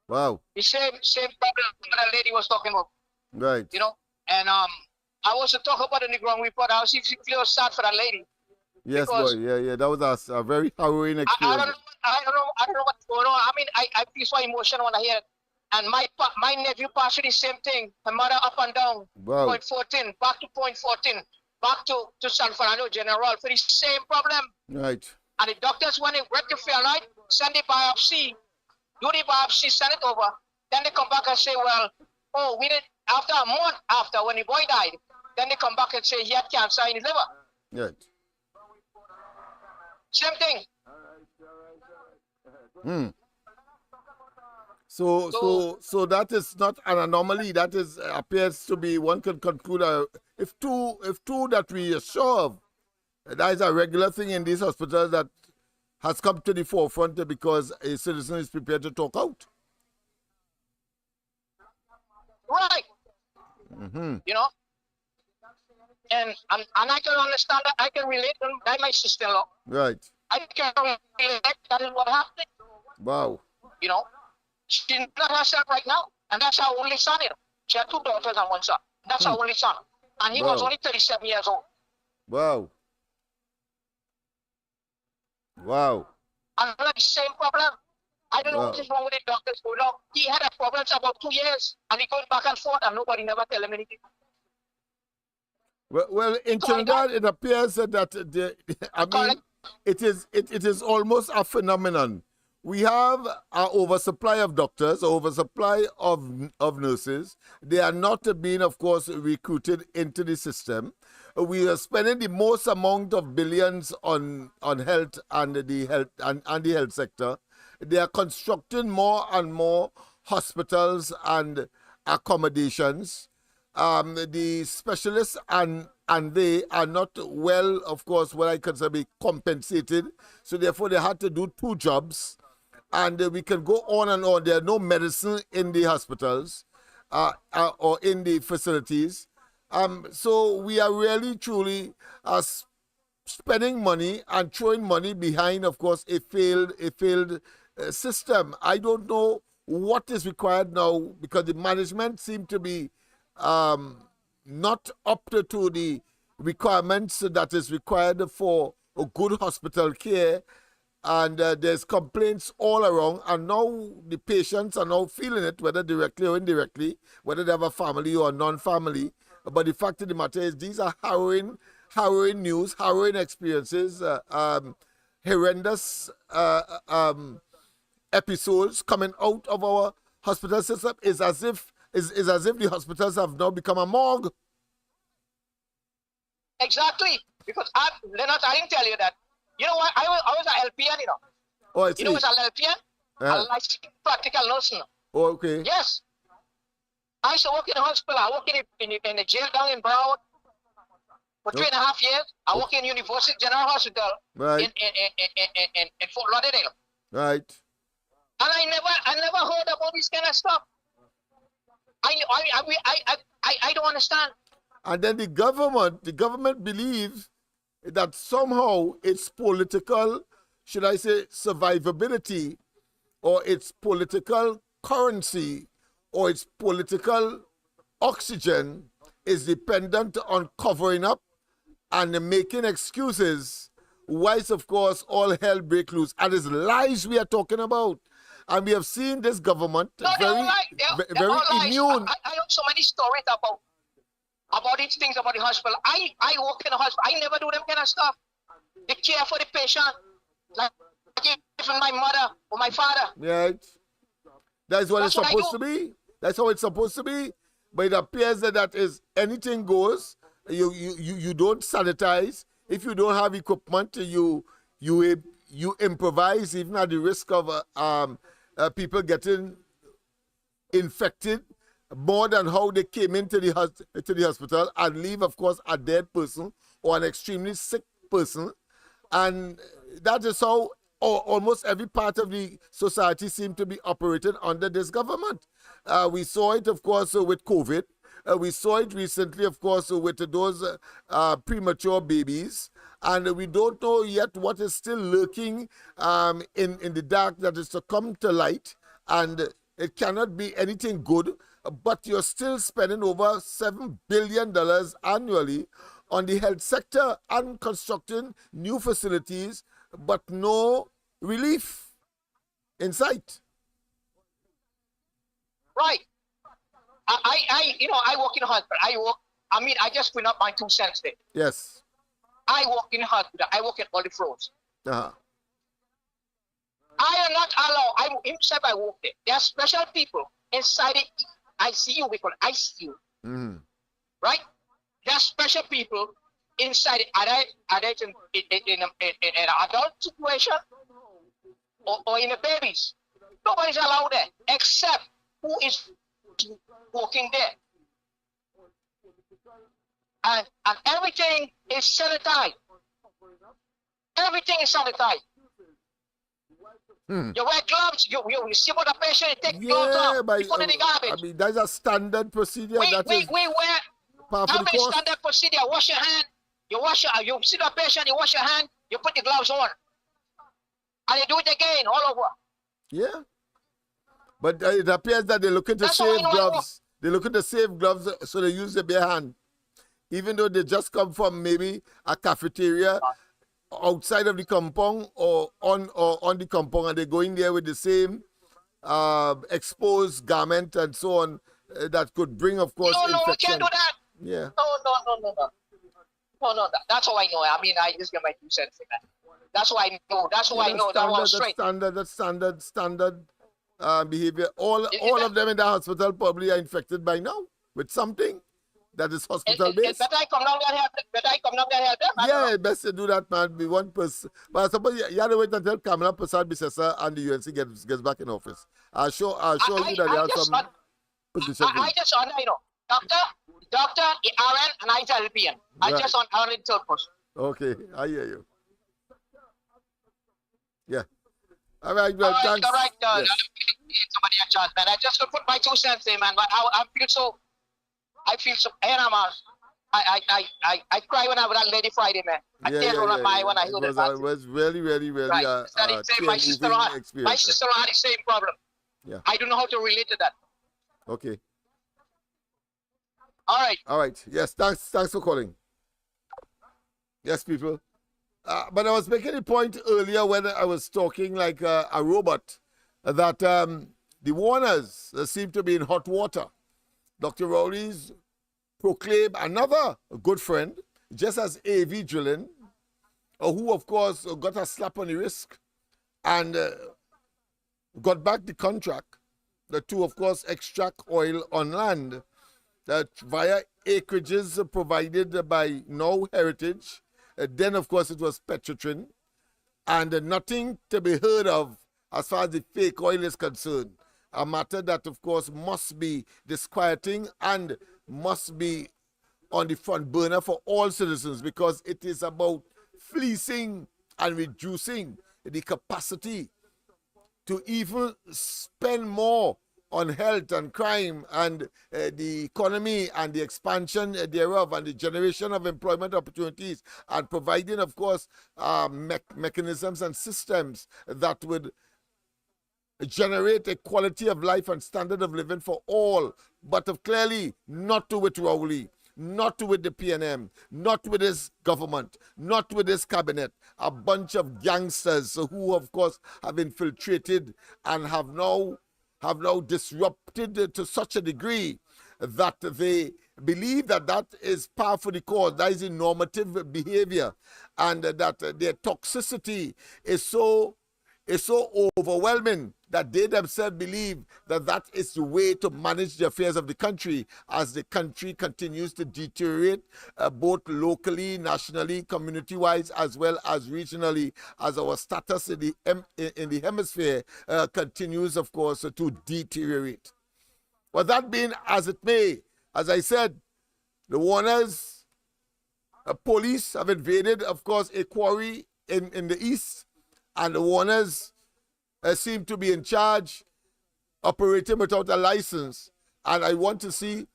Wow. The same problem that the lady was talking about. Right. You know? And I was to talk about it in the ground report. I was even feel sad for that lady. Yes, boy. Yeah. That was a very harrowing experience. I don't know what's going on. I mean, I feel so emotional when I hear it. And my nephew passed the same thing. My mother up and down. Wow. Point 14, back to point 14, back to San Fernando General for the same problem. Right. And the doctors, when they rectify, right, send the biopsy, do the biopsy, send it over. Then they come back and say, well, we did after a month after when the boy died. Then they come back and say he had cancer in his liver. Right. Same thing. So that is not an anomaly. That is appears to be, one could conclude, if two that we are sure of, that is a regular thing in these hospitals, that has come to the forefront because a citizen is prepared to talk out. Right. You know, and I can understand that. I can relate to that. My sister-in-law. Right. I can relate. That is what happened. Wow. You know, she's not herself right now, and that's her only son. You know, she had 2 daughters and 1 son. That's her only son, and he was Wow. only 37 years old. Wow. Wow. And the same problem. I don't know Wow. what is wrong with the doctors. You know, he had a problem for about 2 years, and he goes back and forth, and nobody never tell him anything. Well, in Trinidad, it appears that I mean, it is almost a phenomenon. We have an oversupply of doctors, oversupply of nurses. They are not being, of course, recruited into the system. We are spending the most amount of billions on health and the health sector. They are constructing more and more hospitals and accommodations. The specialists and they are not well, of course, what I consider be compensated. So therefore, they had to do 2 jobs. And we can go on and on. There are no medicine in the hospitals or in the facilities. So we are really, truly spending money and throwing money behind, of course, a failed system. I don't know what is required now because the management seem to be not up to the requirements that is required for a good hospital care. And there's complaints all around, and now the patients are now feeling it, whether directly or indirectly, whether they have a family or non-family. But the fact of the matter is, these are harrowing news, harrowing experiences, horrendous episodes coming out of our hospital system. Is as if the hospitals have now become a morgue. Exactly, because Lennox, I didn't tell you that. You know what? I was an LPN, you know. Oh, I see. You know what's an LPN? Yeah. A licensed practical nursing. Oh, okay. Yes. I used to work in the hospital. I work in the jail down in Broward for 3.5 years. I work in University General Hospital Right. in Fort Lauderdale. Right. And I never heard about this kind of stuff. I don't understand. And then the government believes that somehow its political, should I say, survivability, or its political currency, or its political oxygen is dependent on covering up and making excuses, whilst, of course, all hell break loose. And it's lies we are talking about. And we have seen this government very immune. I know so many stories about these things about the hospital. I work in a hospital. I never do them kind of stuff. They care for the patient, like even my mother or my father. Right. That's what it's supposed to be. That's how it's supposed to be. But it appears that is anything goes. You don't sanitize. If you don't have equipment, you improvise, even at the risk of people getting infected more than how they came into the hospital and leave, of course, a dead person or an extremely sick person. And that is how almost every part of the society seems to be operating under this government. We saw it, of course, with COVID. We saw it recently, of course, with those premature babies. And we don't know yet what is still lurking in the dark that is to come to light. And it cannot be anything good. But you're still spending over $7 billion annually on the health sector and constructing new facilities, but no relief in sight. Right. I work in a hospital. I just put up my 2 cents there. Yes. I work in a hospital. I work at all the floors. Uh-huh. I am not allowed. I work there. There are special people inside the ICU. We call it ICU. Mm-hmm. Right? There are special people inside it. Are they in an adult situation or in a babies? Nobody's allowed there except who is working there. And everything is sanitized. Everything is sanitized. You wear gloves. You see about the patient, you take gloves Yeah, off. but You put it in the garbage. I mean, that's a standard procedure. we That is wear. part How of the many course. standard procedure? Wash your hand. You see the patient. You wash your hand. You put the gloves on, and you do it again all over. Yeah. But it appears that they're looking to That's how I save know gloves. They're looking to save gloves, so they use their bare hand. Even though they just come from maybe a cafeteria outside of the compound or on the compound, and they go in there with the same exposed garment and so on that could bring, of course, No, we infection. can't do that. Yeah. No. That's how I know. I mean, I just get my 2 cents in that. That's how I know. That's how I know. That was straight. That's standard behavior. All of them in the hospital probably are infected by now with something that is hospital based. Better I come down there and help them. Better I come down there and help them. I don't know. Yeah, best to do that, man. Be one person. But I suppose you have to wait until Kamala Prasad Bisesa and the UNC gets back in office. I'll show you that they have some position. I just on, doctor, RN, and I LPN. I Right. just on the third person. Okay, I hear you. Yeah. All right, well, thanks. All right. Yes. Somebody a chance, man. I just could put my 2 cents in, man. But I feel so. And I cry when I was on Lady Friday, man. I tear on my eye when I hear that. It was really Right. My sister-in-law had the same problem. Yeah. I don't know how to relate to that. Okay. All right. All right. Yes, thanks for calling. Yes, people. But I was making a point earlier when I was talking like a robot that the Warners seem to be in hot water. Dr. Rowley's proclaimed another good friend, just as A.V. Drilling, who, of course, got a slap on the wrist and got back the contract to, of course, extract oil on land via acreages provided by No Heritage. Then, of course, it was Petrotrin. And nothing to be heard of as far as the fake oil is concerned. A matter that, of course, must be disquieting and must be on the front burner for all citizens, because it is about fleecing and reducing the capacity to even spend more on health and crime and the economy and the expansion thereof and the generation of employment opportunities, and providing, of course, mechanisms and systems that would generate a quality of life and standard of living for all, but clearly not to with Rowley, not to with the PNM, not with his government, not with his cabinet. A bunch of gangsters who, of course, have infiltrated and have now disrupted to such a degree that they believe that is par for the cause, that is a normative behavior, and that their toxicity is so overwhelming that they themselves believe that is the way to manage the affairs of the country as the country continues to deteriorate, both locally, nationally, community-wise, as well as regionally, as our status in the hemisphere continues, of course, to deteriorate. But that being as it may, as I said, the Warners police have invaded, of course, a quarry in the east, and the Warners seem to be in charge, operating without a license. And I want to see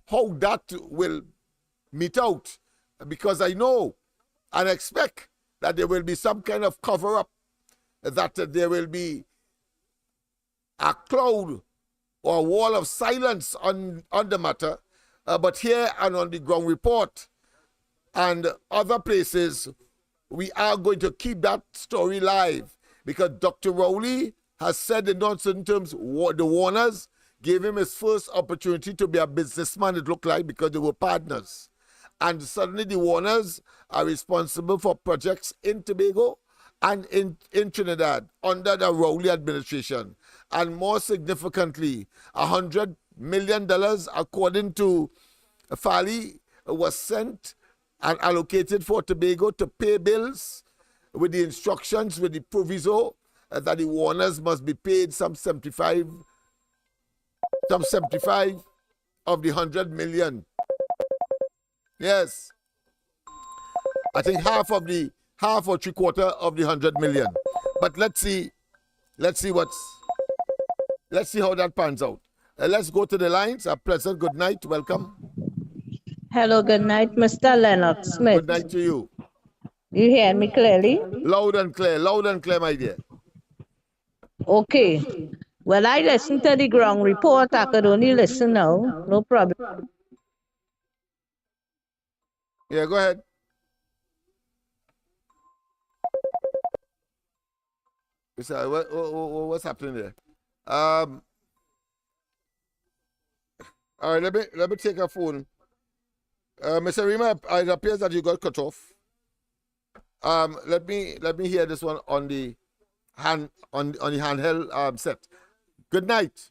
how that will meet out, because I know and expect that there will be some kind of cover-up, that there will be a cloud or a wall of silence on the matter. But here and on the ground report and other places, we are going to keep that story live, because Dr. Rowley has said in non-certain terms the Warners gave him his first opportunity to be a businessman, it looked like, because they were partners. And suddenly the Warners are responsible for projects in Tobago and in Trinidad under the Rowley administration. And more significantly, $100 million, according to Fali, was sent and allocated for Tobago to pay bills, with the instructions, with the proviso that the Warners must be paid some 75 of the 100 million. Yes. I think half or 3/4 of the 100 million. But let's see Let's see how that pans out. Let's go to the lines. A pleasant good night. Welcome. Hello, good night, Mr. Lennox Smith. Good night to you. You hear me clearly? Loud and clear, my dear. Okay. Well, I listened to the ground report. I could only listen now. No problem. Yeah, go ahead. What's happening there? All right, let me take a phone. Mr. Rima, it appears that you got cut off. Let me hear this one on the handheld set. Good night.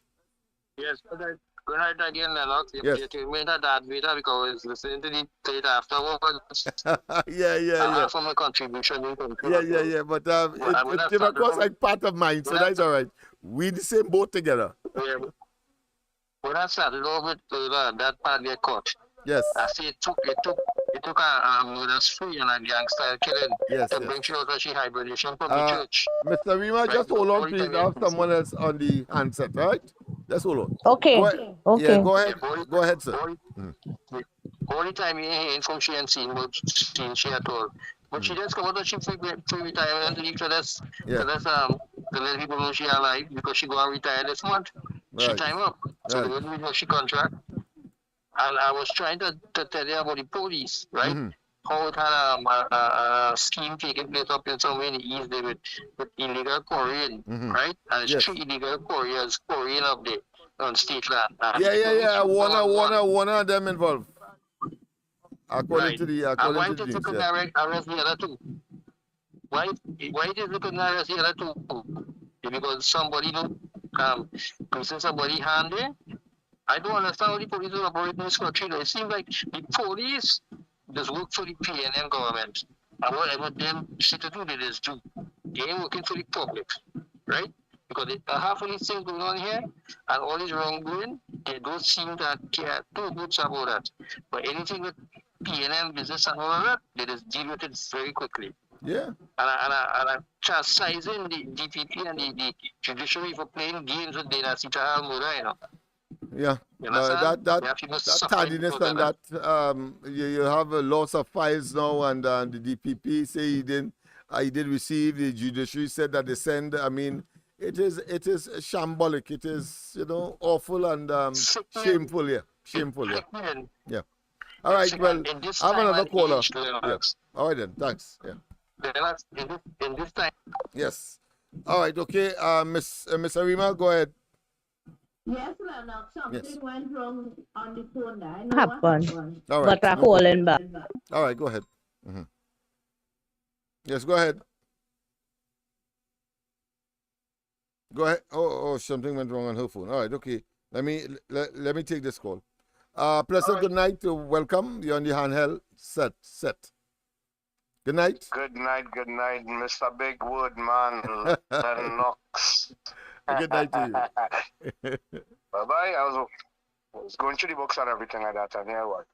Yes, good night again, Lennox. Yes. You made that beta because I was listening to the tape afterwards. yeah. From a contribution. Yeah. But it came across like part of mine, so that's all right. We in the same boat together. Yeah. When I started off with that part get caught. Yes. I see it took a Muderous free and a gangster killing to bring she out of she hibernation from the church. Mr. Rima, just hold on, please. I have someone else on the handset, all right? Just hold on. Okay. Yeah, go ahead. Go ahead, sir. Only time you ain't from she and seen she at all. But she just come out of she free retirement and leave to let people know she alive because she go and retire this month. She time up. So the way she contract. And I was trying to tell you about the police, right? How it had a scheme taking place up in somewhere in the east there with illegal quarrying, right? And it's 3 illegal quarriers quarrying up there on state land. Yeah. One of them involved. According to the and why news, did you arrest the other two? Why did you couldn't arrest the other two? Because somebody placing somebody hand there? I don't understand how the police are operating in this country. It seems like the police just work for the PNM government. And whatever them citizens do, they just do. They ain't working for the public, right? Because half of these things going on here and all this wrongdoing, they don't seem to care too much about that. But anything with PNM business and all of that, they just deal with it very quickly. Yeah. And I chastising the DPP and the judiciary for playing games with the Sita Mura, you know. Yeah, that tardiness and that you have a loss of files now, and the DPP say he did receive. The judiciary said that they send. I mean, it is shambolic. It is awful and shameful. Yeah, shameful. Yeah. All right. Well, I have another caller. Yeah. All right then. Thanks. Yeah. In this time. Yes. All right. Okay. Miss Arima, go ahead. Yes, Lennox, something went wrong on the phone line. Happened. All right. But I'm calling back. All right, go ahead. Yes, go ahead. Go ahead. Oh, something went wrong on her phone. All right, okay. Let me take this call. Pleasant good night. Welcome. You're on the handheld set. Good night. Good night, Mr. Big Wood, man. Lennox. Good night to you. Bye-bye. I was going through the books and everything like that, and here what?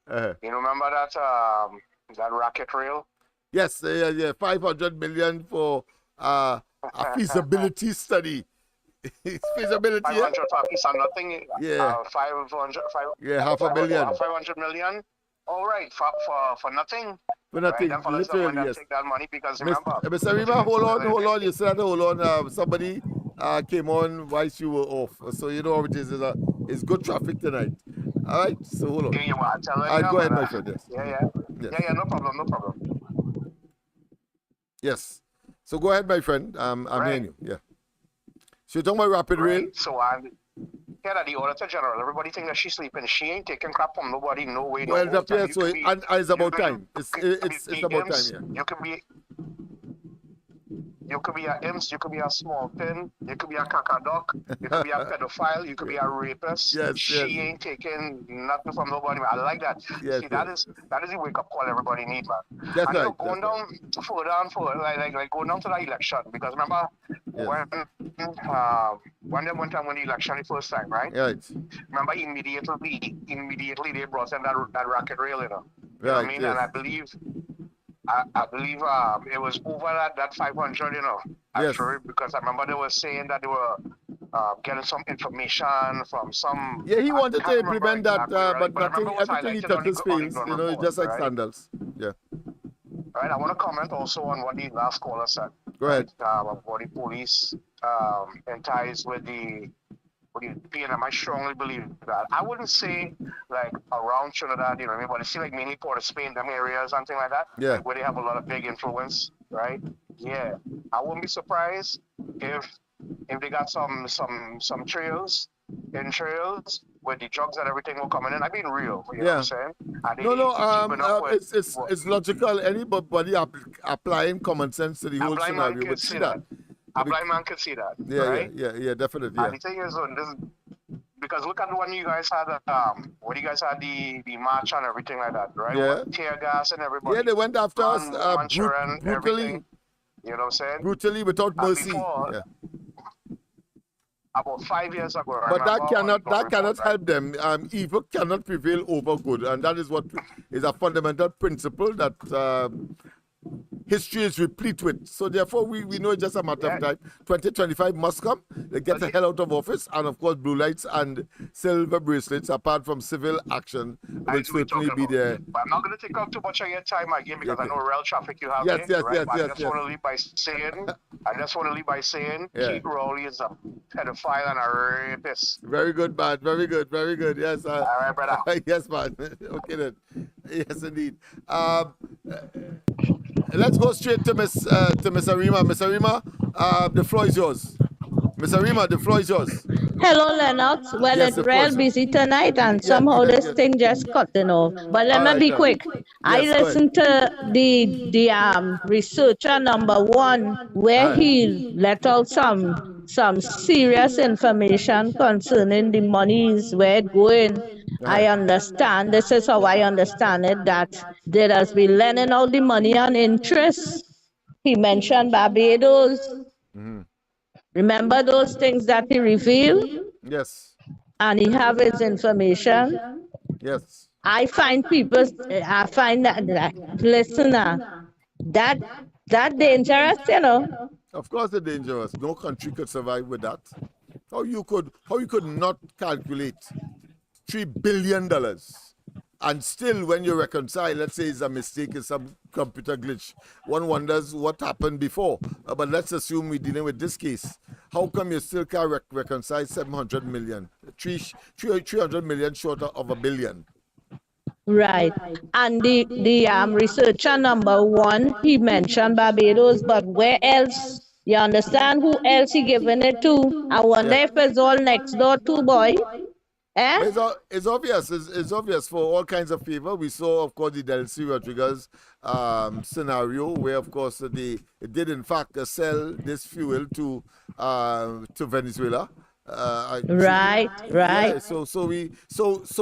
You remember that rocket rail? Yes, yeah. 500 million for a feasibility study. Feasibility. 500 for a piece of nothing. Yeah. 500. Yeah, half a billion. 500 million. All right, for nothing. For nothing, right? literally, yes. Take that money because remember. Mr. Rima, hold on. You said hold on. Somebody came on whilst you were off. So you know how it is. It's good traffic tonight. All right, so hold on. Yeah, go ahead, my friend. Yes. Yeah, no problem. Yes. So go ahead, my friend. I'm hearing you. Yeah. So you're talking about rapid rail? So I'm here at the Auditor General. Everybody think that she's sleeping. She ain't taking crap from nobody, no way. Well, it appears so. And it's about time. It's about time, yeah. You could be a imps, you could be a small pin, you could be a cacadoc, you could be a pedophile, you could be a rapist. She ain't taking nothing from nobody, man. I like that. Yes, see, that is the wake up call everybody need, man. That's and right. Going down like going down to the election, because remember when they went on when the election the first time, right? Right. Remember immediately they brought in that rocket rail, you know. Right. I mean, and I believe I believe it was over that 500, you know. Yes. Because I remember they were saying that they were getting some information from some. Yeah, he wanted to implement that, exactly, but nothing, everything he touches fails. You know, it's just like scandals. Yeah. All right, I want to comment also on what the last caller said. Go ahead. About the police in ties with the PNM. I strongly believe that. I wouldn't say like around Trinidad, you know, but it's like mainly Port of Spain, them areas, something like that. Yeah. Like, where they have a lot of big influence, right? Yeah. I wouldn't be surprised if they got some trails where the drugs and everything were coming in. I mean real, you know what I'm saying? It's logical. Anybody applying common sense to the whole scenario would see that. A blind man could see that. Yeah, right? yeah, definitely. And the thing is, because look at when you guys had the march and everything like that, right? Yeah. With tear gas and everybody. Yeah, they went after us brutally. You know what I'm saying? Brutally, without mercy. Before, about 5 years ago. But that cannot help them. Evil cannot prevail over good, and that is what is a fundamental principle that history is replete with. So therefore, we know it's just a matter of time. 2025 must come. They get the hell out of office, and of course, blue lights and silver bracelets, apart from civil action, will certainly be there. But I'm not going to take up too much of your time again because I know rail traffic you have. Yes. I just want to leave by saying, Pete Rowley is a pedophile and a rapist. Very good, man. Very good. Yes. All right, brother. Yes, man. Okay then. Yes, indeed. Let's go straight to Miss Arima. Miss Arima, the floor is yours. Miss Arima, the floor is yours. Hello, Lennox. Well, Yes, it's of real course. busy tonight, and somehow this thing just cutting off. But let me be quick. I Yes, go listened to the researcher number one, where he let out some serious information concerning the monies, where it going. I understand, this is how I understand it, that there has been lending out the money on interest. He mentioned Barbados. Remember those things that he revealed? Yes. And he have his information. Yes. I find that listener, that dangerous, you know. Of course, it's dangerous. No country could survive with that. How you could not calculate $3 billion, and still, when you reconcile, let's say it's a mistake, it's some computer glitch, one wonders what happened before. But let's assume we're dealing with this case. How come you still can't reconcile 700 million, 300 million short of $1 billion? Right. And the researcher number one, he mentioned Barbados, but where else? You understand who else he giving it to? I wonder if it's all next door too, boy. Eh? It's obvious. It's obvious for all kinds of favor. We saw, of course, the Delcy Rodriguez scenario, where, of course, they did in fact sell this fuel to Venezuela. Right. Yeah, so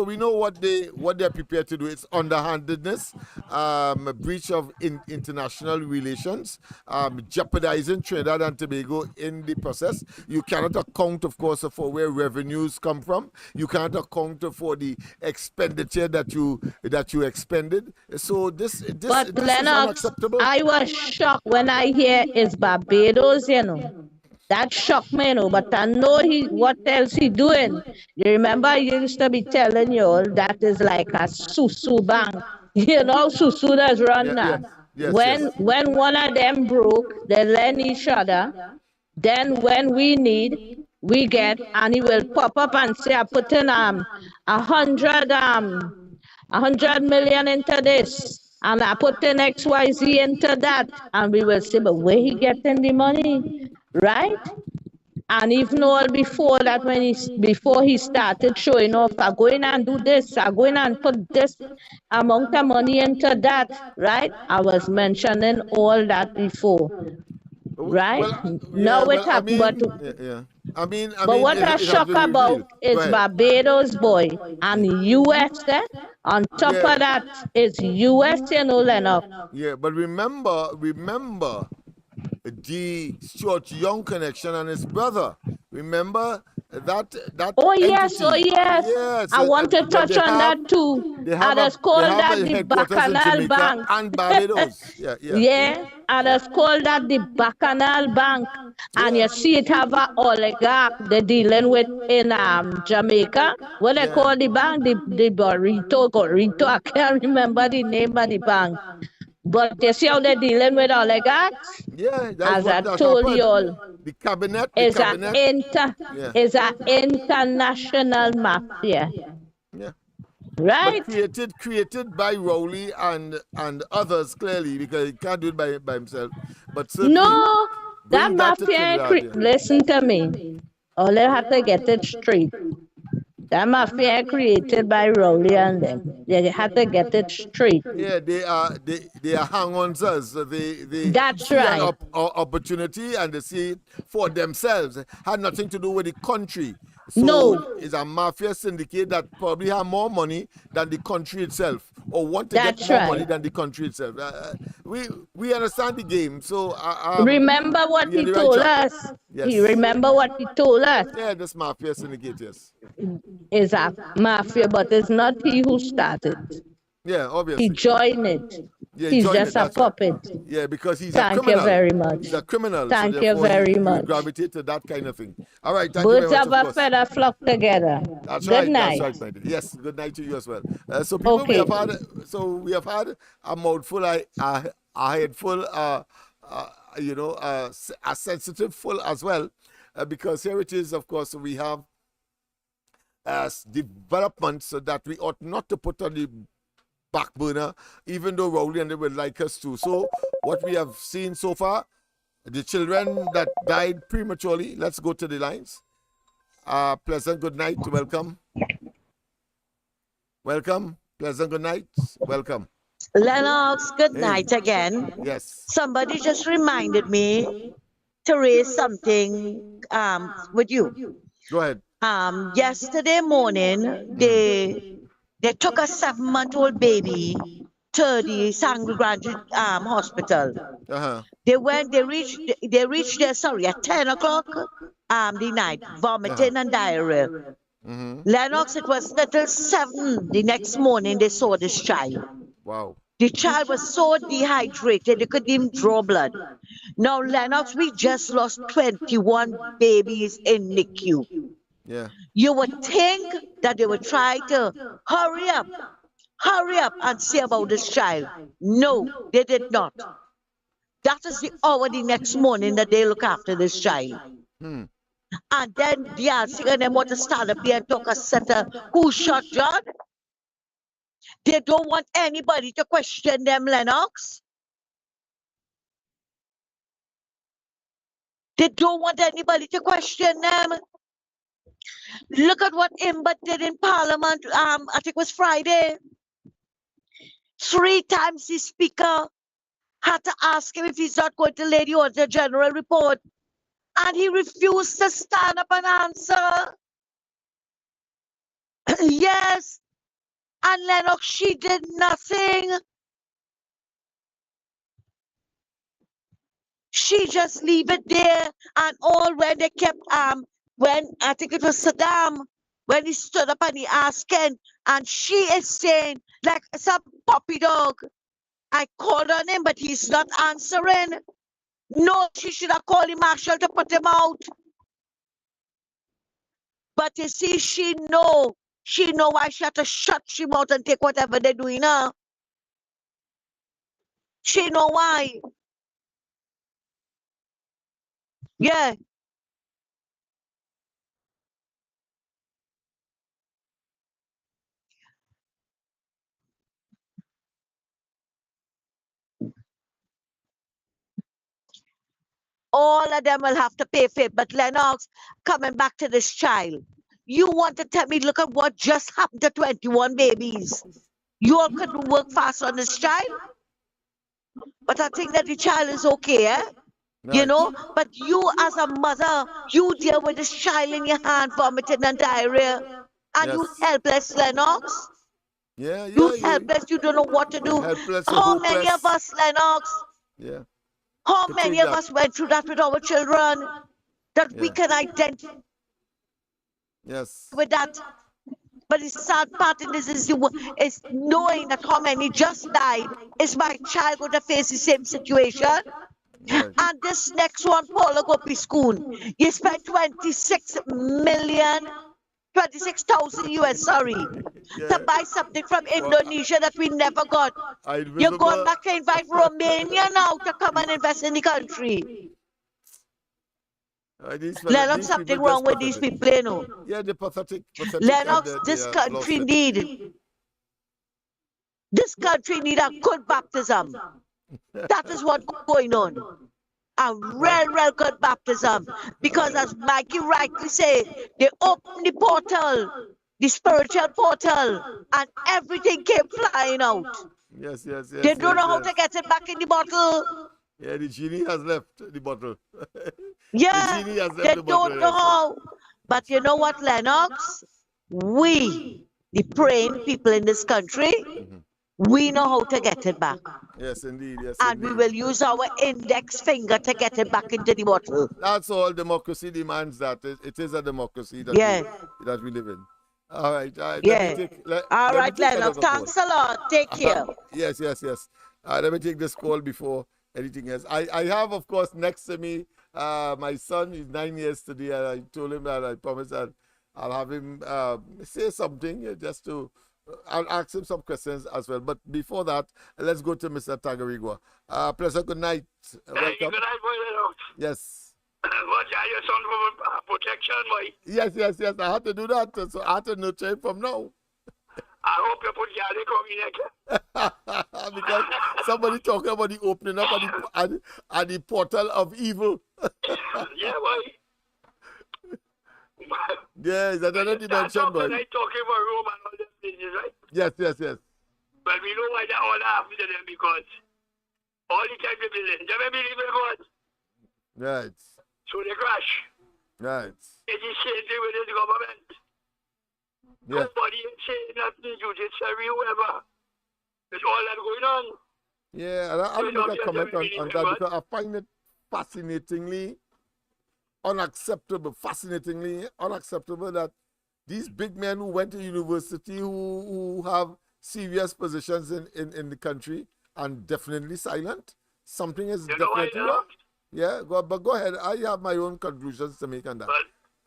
we know what they're prepared to do. It's underhandedness, breach of international relations, jeopardizing Trinidad and Tobago in the process. You cannot account, of course, for where revenues come from. You cannot account for the expenditure that you expended. So this But is Lennox, unacceptable. I was shocked when I hear it's Barbados, you know. That shocked me, you know, but I know what else he doing. You remember I used to be telling you all that is like a susu bank. You know, susu does run now. Yes, when one of them broke, they lend each other. Then when we need, we get, and he will pop up and say, I put in 100 million into this, and I put in XYZ into that, and we will say, but where he getting the money? Right? And even all before that, before he started showing off, I'm going and do this, I'm going and put this amount of money into that, right? I was mentioning all that before, right? Now it happened, but what I shock about is Barbados, boy, and US there. On top of that, it's US, you know, Lennox. Yeah, but remember the Stuart Young connection and his brother. Remember that Oh entity. yes, oh yes. Yes, I want to touch on that too. And it's called that the headquarters in Bacchanal Jamaica Bank. and Barbados. Yeah, yeah. Yeah, and it's called that the Bacchanal Bank. And you see it have a oligarch they're dealing with in Jamaica. What they call the bank? The Gorrito. I can't remember the name of the bank. But you see how they're dealing with oligarchs? Yeah, As I that's told happened. you all, The cabinet, it's an international mafia. Yeah. Right? But created by Rowley and others, clearly, because he can't do it by himself. But certainly No, that bring that to mafia, Trinidad. listen to me. All they have to get it straight. That mafia created by Rowley and them. They have to get it straight. Yeah, they are hang-ons. So they That's see an right. opportunity and they see it for themselves. It had nothing to do with the country. So No. it's a mafia syndicate that probably have more money than the country itself, or want to That's get more right. money than the country itself. We understand the game. So Remember what we are he the right told track. us? Yes. He remember what he told us? Yeah, this mafia syndicate, yes. Is a mafia, but it's not he who started. Yeah, obviously. He joined it. Yeah, He's joined just it, a that's right. puppet. Yeah, because he's a Thank criminal. you very much. He's a criminal. Thank so you therefore very he much. gravitate to that kind of thing. All right, thank you Birds very much. of a feather flock together. That's Good right. night. That's right, my dear. Yes, good night to you as well. So people, Okay. we have had a mouthful, a head full, a sensitive full as well, because here it is. Of course, we have developments that we ought not to put on the back burner, even though Rowley and they would like us to. So what we have seen so far, the children that died prematurely. Let's go to the lines. Pleasant good night. Welcome. Welcome. Pleasant good night. Welcome. Lennox, good Hey. night again. Yes. Somebody just reminded me to raise something with you. Go ahead. Yesterday morning, they took a 7-month-old baby to the Sangre Grande hospital. Uh-huh. They reached there, at 10 o'clock the night, vomiting and diarrhea. Mm-hmm. Lennox, it was little 7 the next morning they saw this child. Wow. The child was so dehydrated, they couldn't even draw blood. Now, Lennox, we just lost 21 babies in NICU. Yeah. You would think that they would try to hurry up and see about this child. No, they did not. That is the hour the next morning that they look after this child. And then the answer and them want to stand up there and talk a set of who shot John. They don't want anybody to question them, Lennox. They don't want anybody to question them. Look at what Imber did in Parliament, I think it was Friday. 3 times the speaker had to ask him if he's not going to lay the Auditor General report. And he refused to stand up and answer. Yes. And Lennox, she did nothing. She just leave it there. And all when they kept, when I think it was Saddam, when he stood up and he asked Ken, and she is saying, like some puppy dog, I called on him, but he's not answering. No, she should have called the marshal to put him out. But you see, she know why she had to shut him out and take whatever they're doing now. She know why. Yeah. All of them will have to pay for it. But Lennox, coming back to this child, you want to tell me, look at what just happened to 21 babies. You all couldn't work fast on this child? But I think that the child is okay, eh? Right. You know, but you as a mother, you deal with this child in your hand, vomiting and diarrhea, and you Yes. helpless, Lennox. Yeah. You helpless, you don't know what to do. Helpless and How many of hopeless. us, Lennox, Yeah. how To many take of that. us went through that with our children? That we Yeah. can identify. Yes. with that. But the sad part in this is knowing that how many just died. Is my child going to face the same situation? Right. And this next one, Paula Gopi School, you spent 26,000 US, sorry, to Yeah. buy something from Well, Indonesia that we never got. You're going invisible. back to invite Romania now to come and invest in the country. Lennox, These people something just wrong with these pathetic. people, you know. Yeah, they're pathetic, and Lennox, they this are lost country it. need a good baptism. That is what's going on. A real good baptism. Because as Mikey rightly said, they opened the portal, the spiritual portal, and everything came flying out. Yes, yes, They yes, don't yes, know how yes. to get it back in the bottle. Yeah, the genie has left the bottle. The Yeah, genie has they left the bottle. don't know Yes. how. But you know what, Lennox? We, the praying people in this country, we know how to get it back. Yes, indeed. Yes, And we indeed. will use our index finger to get it back into the bottle. That's all democracy demands. That it is a democracy that Yeah. we live in. All right. Let Yeah. me take. All Let me right, take Lennox. another call. Thanks a lot. Take care. Yes, yes, yes. Let me take this call before anything else. I have, of course, next to me, my son is 9 years today, and I told him that I promised that I'll have him say something just to. I'll ask him some questions as well. But before that, let's go to Mr. Tagarigua. Pleasure, good night. Welcome. Good night, boy, Lennox. Yes. What are your son from protection, boy? Yes, yes, yes. I had to do that. So I had to nurture him from now. I hope you put Yale coming next. Because somebody talking about the opening up and the portal of evil. Yeah, boy. Yeah, is that another dimension, boy? Tonight talking about Rome and all these places, right? Yes, yes, yes. But we know why that all happened to them because all the time they believe, they don't believe in God. Right. So they crash. Right. It is same thing with this government. Yeah. Nobody is saying nothing judiciary, whoever. There's all that going on. Yeah, and I'll make a comment on that because I find it fascinatingly unacceptable that these big men who went to university, who have serious positions in the country, and definitely silent. Something is definitely wrong. Yeah, but go ahead. I have my own conclusions to make on that.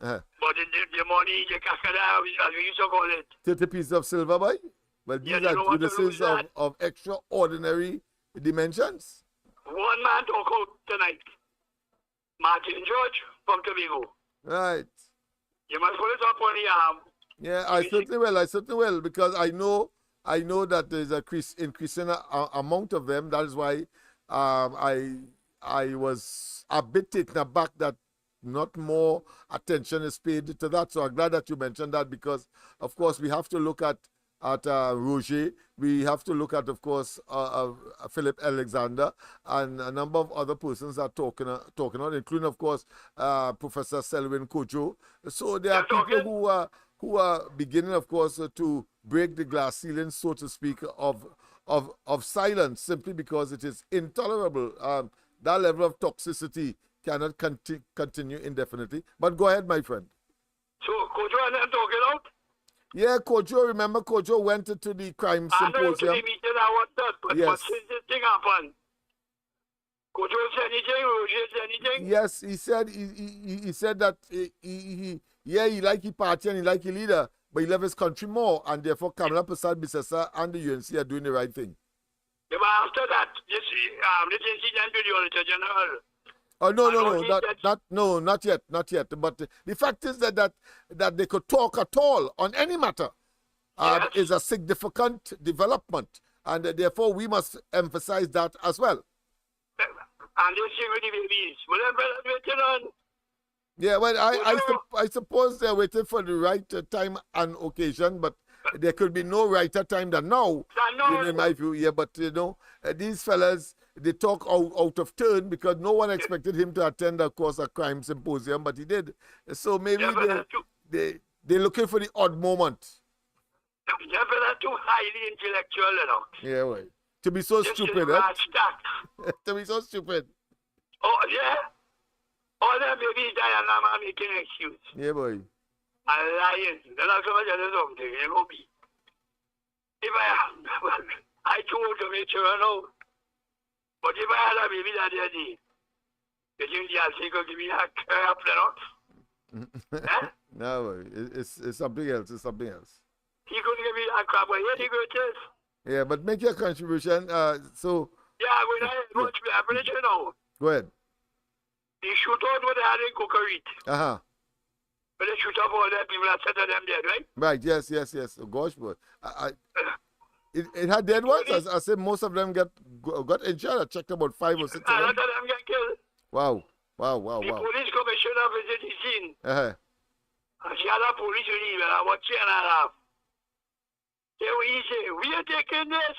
But the money, the cascada, as we used to call it. 30 pieces of silver, boy? Well, these are Judases of extraordinary dimensions. One man talk out tonight. Martin George from Tobago. Right. You must put it up on the arm. Yeah, I certainly will, because I know that there's a increasing amount of them. That is why I was a bit taken aback that not more attention is paid to that. So I'm glad that you mentioned that, because, of course, we have to look at Roger. We have to look at, of course, Philip Alexander, and a number of other persons are talking on, including, of course, Professor Selwyn Kojo. So there are people who are beginning, of course, to break the glass ceiling, so to speak, of silence, simply because it is intolerable. That level of toxicity cannot continue indefinitely. But go ahead, my friend. So Kojo and them talking out? Yeah, Kojo, remember Kojo went to the crime symposium. But since this thing happened, Kojo said anything, Roger said anything? Yes, he said that he like the party and he like the leader, but he love his country more, and therefore Kamala Prasad Bisesa and the UNC are doing the right thing. Yeah, but after that, this incident with the Auditor General. Oh no, not yet. But the fact is that they could talk at all on any matter is a significant development, and therefore we must emphasize that as well. And they see with the babies. Well, I'm waiting on. Yeah, well, I suppose they're waiting for the right time and occasion, but there could be no righter time than now, in my view. Yeah, but these fellas, they talk out of turn because no one expected him to attend, of course, a crime symposium, but he did. So maybe they're looking for the odd moment. Yeah, but they're too highly intellectual, Yeah, well, to be so stupid, eh? To be so stupid. Oh, yeah? All them babies die and I'm making an excuse. Yeah, boy. and lying. Then I come and something, you know me. If I told to make sure I know. But if I had a baby that day, you think the Alfie could give me a crap Lennox? No, it's something else. It's something else. He couldn't give me a crap, but here he goes. Yeah, but make your contribution. So. Yeah, when I watch me, I'm going to you now. Go ahead. They shoot out what they had in Cookery. But they shoot up all the people that set them dead, right? Right, yes. Oh, gosh, but it had dead ones. I said most of them got injured. I checked about 5 or 6 of them. A lot of them get killed. Wow. The police commissioner visited the scene. And she had a police leave and about 3.5. He said, we are taking this.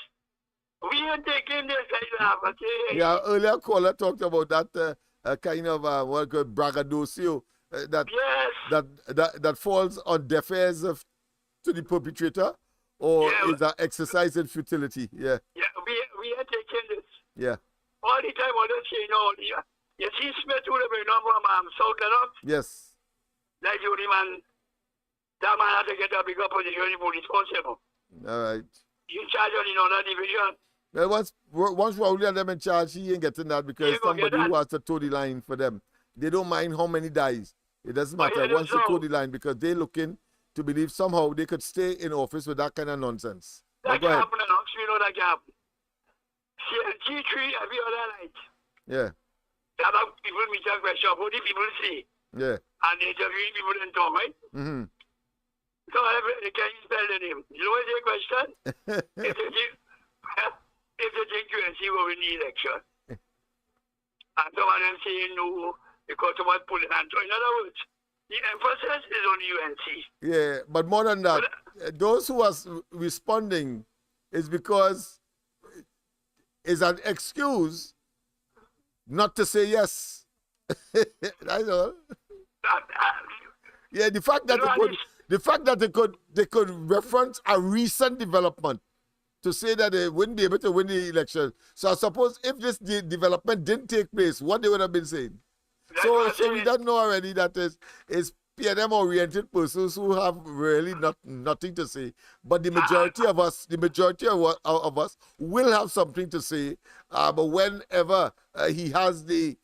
We are taking this. I say, yeah, earlier caller talked about that kind of what called braggadocio that falls on deaf ears to the perpetrator, or is an exercise in futility. Yeah. Yeah, we are taking this. Yeah. All the time I don't say no. You see Smith would have been number South Lennox. Yes. Like you man, that man had to get a bigger position in police constable. All right. You charge on another division. Well, once Rowley and them in charge, he ain't getting that because somebody who has to toe the line for them. They don't mind how many dies. It doesn't matter. Once you toe the line, because they're looking to believe somehow they could stay in office with that kind of nonsense. That can happen, you know that can happen. G3 every other night. Yeah. That people meet a question, what do people see? Yeah. And they interviewing people in talk, right? Mm-hmm. So can you spell the name? You know what the question? If they think UNC will win the election. And some of them saying no, because someone pulling hands. So in other words, the emphasis is on UNC. Yeah, but more than that, those who are responding is because it's an excuse not to say yes. That's all. Yeah, the fact that they could reference a recent development to say that they wouldn't be able to win the election. So I suppose if this development didn't take place, what they would have been saying. So we don't know already that is PNM oriented persons who have really nothing to say. But the majority of us, will have something to say. But whenever he has the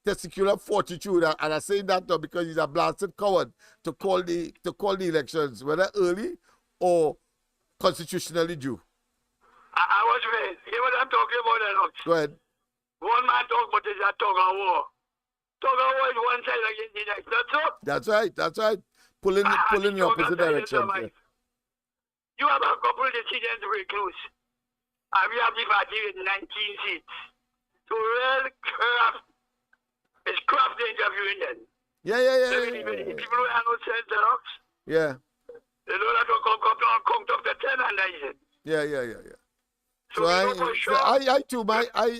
testicular fortitude, and I say that now because he's a blasted coward, to call the elections, whether early or constitutionally due. I was ready. You know what I'm talking about, Lennox? Go ahead. One man talk, but it's a tug of war. Tug of war is one side against the next. That's all. That's right. Pulling in the opposite direction. Yeah. You have a couple of decisions very close. And we have the party with 19 seats. So real craft is craft interviewing them. Yeah. People who have no sense, Lennox. Yeah. They know that will come up to 10 and 9. Yeah. So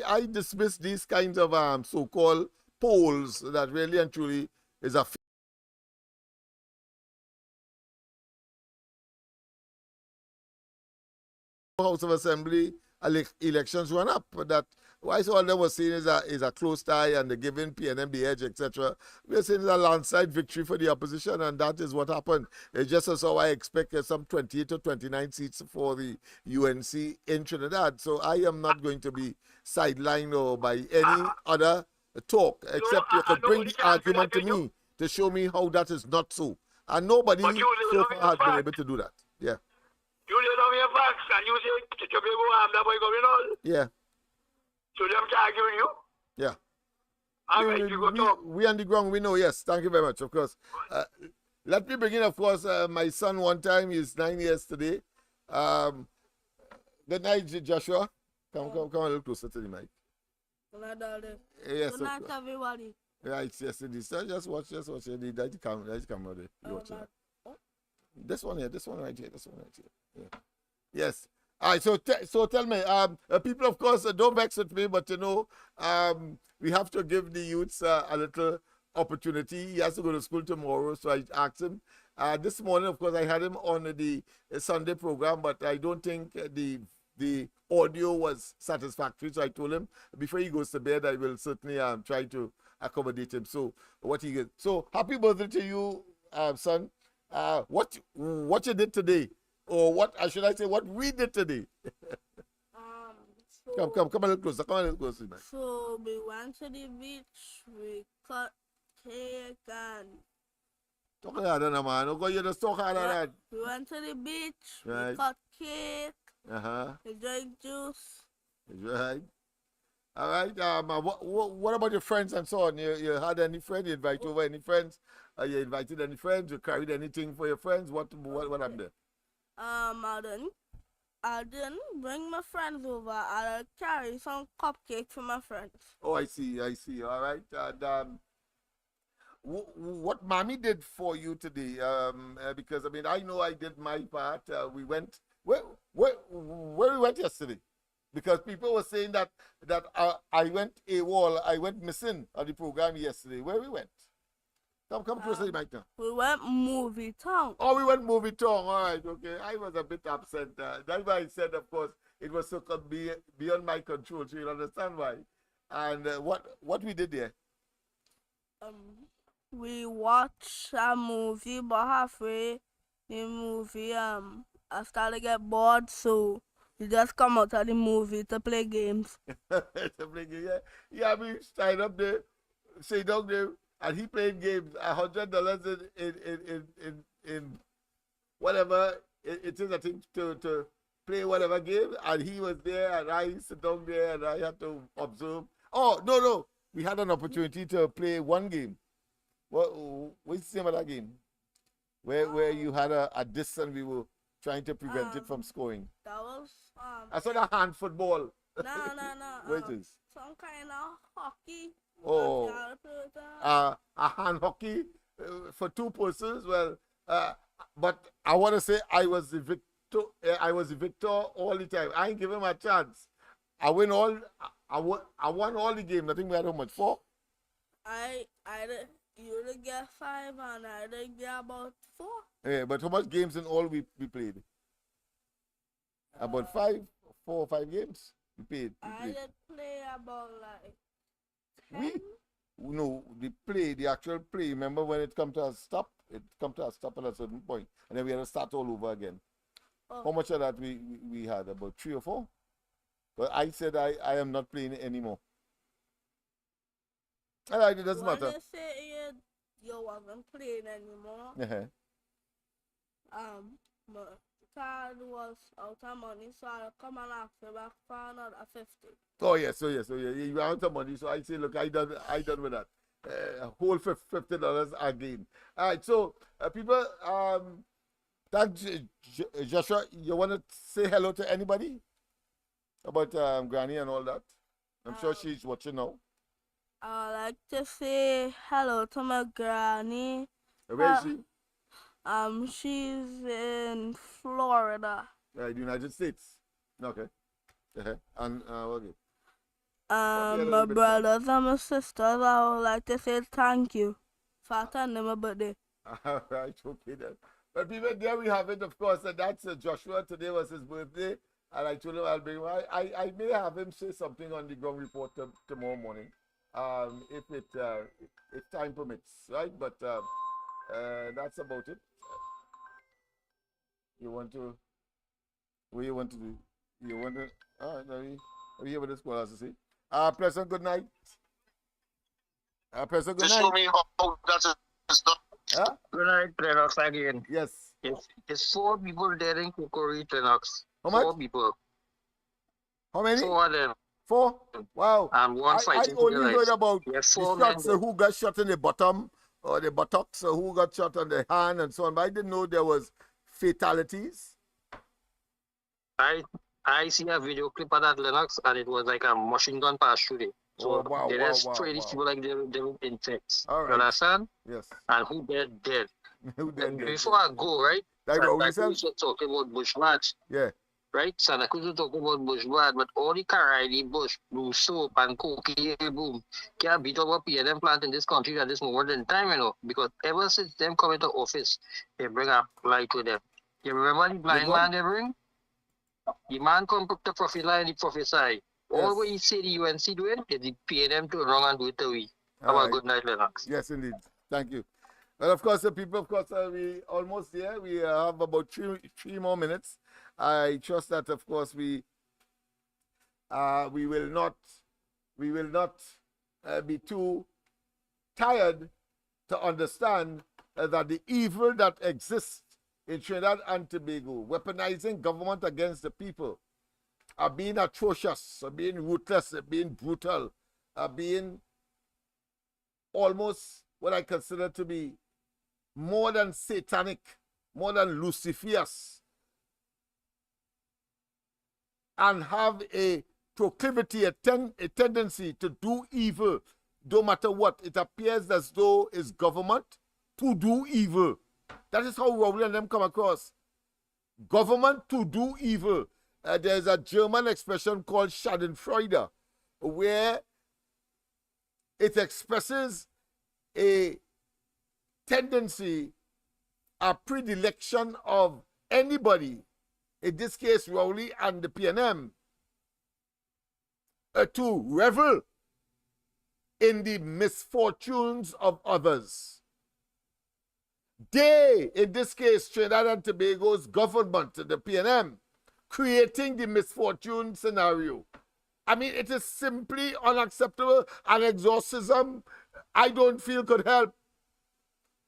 I dismiss these kinds of so-called polls that really and truly is a House of Assembly elections run up. That why all they were saying is a close tie and they're giving PNM the edge, etc. We're saying it's a landslide victory for the opposition, and that is what happened. It's just as how I expect some 28 to 29 seats for the UNC in Trinidad. So I am not going to be sidelined or by any other talk, except you could bring the argument to me to show me how that is not so. And nobody so far has been able to do that. Yeah. You lay down your facts and you say, that boy going on. Yeah. So them arguing you? Yeah. All right, you go talk. We on the ground, we know, yes. Thank you very much, of course. Let me begin, of course, my son one time, he's 9 years today. Good night, Joshua. Come a little closer to the mic. Yes, good night, everybody. Right, yes, it is. So just watch it. The camera there. You watch it. This one right here. Yeah. Yes. All right, so tell me, people, of course, don't vex with me, but we have to give the youths a little opportunity. He has to go to school tomorrow, so I asked him. This morning, of course, I had him on the Sunday program, but I don't think the audio was satisfactory, so I told him before he goes to bed, I will certainly try to accommodate him. So happy birthday to you, son. What you did today, or what should I say? What we did today? Come a little closer. Come a little closer, man. So we went to the beach. We cut cake and. Talk harder, now, man. Okay, you just talk harder. Yeah, That. we went to the beach. Right. We cut cake. Uh-huh. We drank juice. Right. All right. What about your friends and so on? You had any friends? You invite over any friends? You invited any friends? You carried anything for your friends? What happened there? I didn't bring my friends over. I carry some cupcakes for my friends. Oh, I see. All right. And what mommy did for you today? Because I mean, I know I did my part. We went where we went yesterday, because people were saying that I went AWOL, I went missing on the program yesterday. Where we went? Come closer to the mic now. We went movie town. Oh, we went movie town. All right, okay. I was a bit upset. That's why I said, of course, it was so beyond my control. So you'll understand why. And what we did there? We watched a movie, but halfway the movie, I started to get bored, so we just come out of the movie to play games. To play games, yeah. Yeah, we stand up there, sit down there, and he played games. $100 in whatever it is, I think, to play whatever game, and he was there, and I sit down there, and I had to observe. Oh, no. We had an opportunity to play one game. What's the name of that game? Where you had a disc and we were trying to prevent it from scoring. That was I saw the hand football. No. What is? Some kind of hockey. Oh, a hand hockey for two persons. Well, but I want to say I was the victor. I was the victor all the time. I ain't give him a chance. I won all the games. I think we had how much? 4? You did get 5 and I did get about 4. Yeah, but how much games in all we played? About 4 or 5 games we played. I did play about like 10. The actual play. Remember when it come to a stop? It come to a stop at a certain point, and then we had to start all over again. Oh. How much of that we had? About 3 or 4? But I said I am not playing it anymore. All right, it doesn't matter. When they say you wasn't playing anymore, my card was out of money, so I come and ask you back for another 50. Oh yes, you are out of money, so I say, look, I done with that. Whole $50 again. All right, so people, Joshua, you want to say hello to anybody about Granny and all that? I'm sure she's watching now. I like to say hello to my granny. Where is she? She's in Florida. The United States. Okay. And okay. My brothers and my sisters, I would like to say thank you for attending my birthday. All right, okay then. But people, there we have it, of course, and that's Joshua. Today was his birthday, and I told him I'll bring him. I may have him say something on the ground report tomorrow morning. If time permits, right? But that's about it. What do you want to do? You want to? Let me hear what this call has to say. Pleasant good night. Pleasant good night. Show me how that's Huh? Good night, Lennox again. Yes. It's 4 people there in Kukuri, Lennox. How much? 4 people. How many? 4 of them. 4? Wow. And one I fighting only heard about the 4 shots who got shot in the bottom or the buttocks, or who got shot on the hand and so on. But I didn't know there was fatalities. I see a video clip of that, Lennox, and it was like a machine gun pass through it. So they just spray these people like they were insects. All right. You understand? Yes. And who dead? Who dead? Before I go, right? Like Santa Cruz was talking about bushwhack. Yeah. Right? Santa Cruz was talking about bushwhack, but all the Caridi bush, blue soap, and cocaine boom can't beat up a PNM plant in this country at this moment in time, you know, because ever since them come into office, they bring a light to them. You remember the blind man they bring? The man come to profit line, the prophesy. Yes. All what you say the UNC doing is the PNM to wrong and do it to we. Have a good night, Lennox. Yes, indeed. Thank you. Well, of course, the people, of course, we almost there. We have about three more minutes. I trust that, of course, we will not be too tired to understand that the evil that exists in Trinidad and Tobago, weaponizing government against the people, are being atrocious, are being ruthless, are being brutal, are being almost what I consider to be more than satanic, more than Luciferious, and have a proclivity, a tendency to do evil, no matter what. It appears as though it's government to do evil. That is how Rowley and them come across. Government to do evil. There's a German expression called Schadenfreude, where it expresses a tendency, a predilection of anybody, in this case Rowley and the PNM, to revel in the misfortunes of others. They, in this case Trinidad and Tobago's government, the PNM, creating the misfortune scenario. I mean, it is simply unacceptable, and exorcism, I don't feel could help.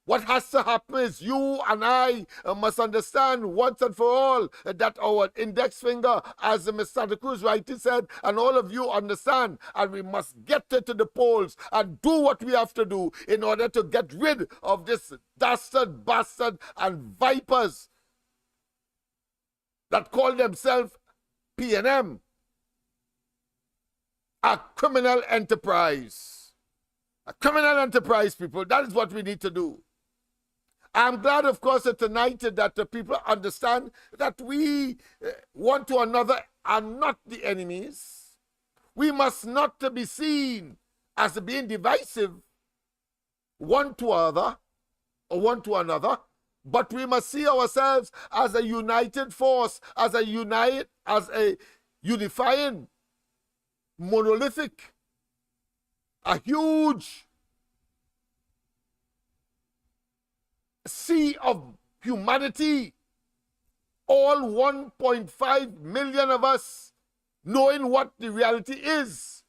What has to happen is you and I must understand once and for all that our index finger, as Ms. Santa Cruz rightly said, and all of you understand, and we must get to the polls and do what we have to do in order to get rid of this dastard, bastard, and vipers that call themselves PNM. A criminal enterprise. A criminal enterprise, people. That is what we need to do. I'm glad, of course, that tonight that the people understand that we, one to another, are not the enemies. We must not be seen as being divisive one to other or one to another, but we must see ourselves as a united force, as a unifying, monolithic, a huge sea of humanity, all 1.5 million of us knowing what the reality is,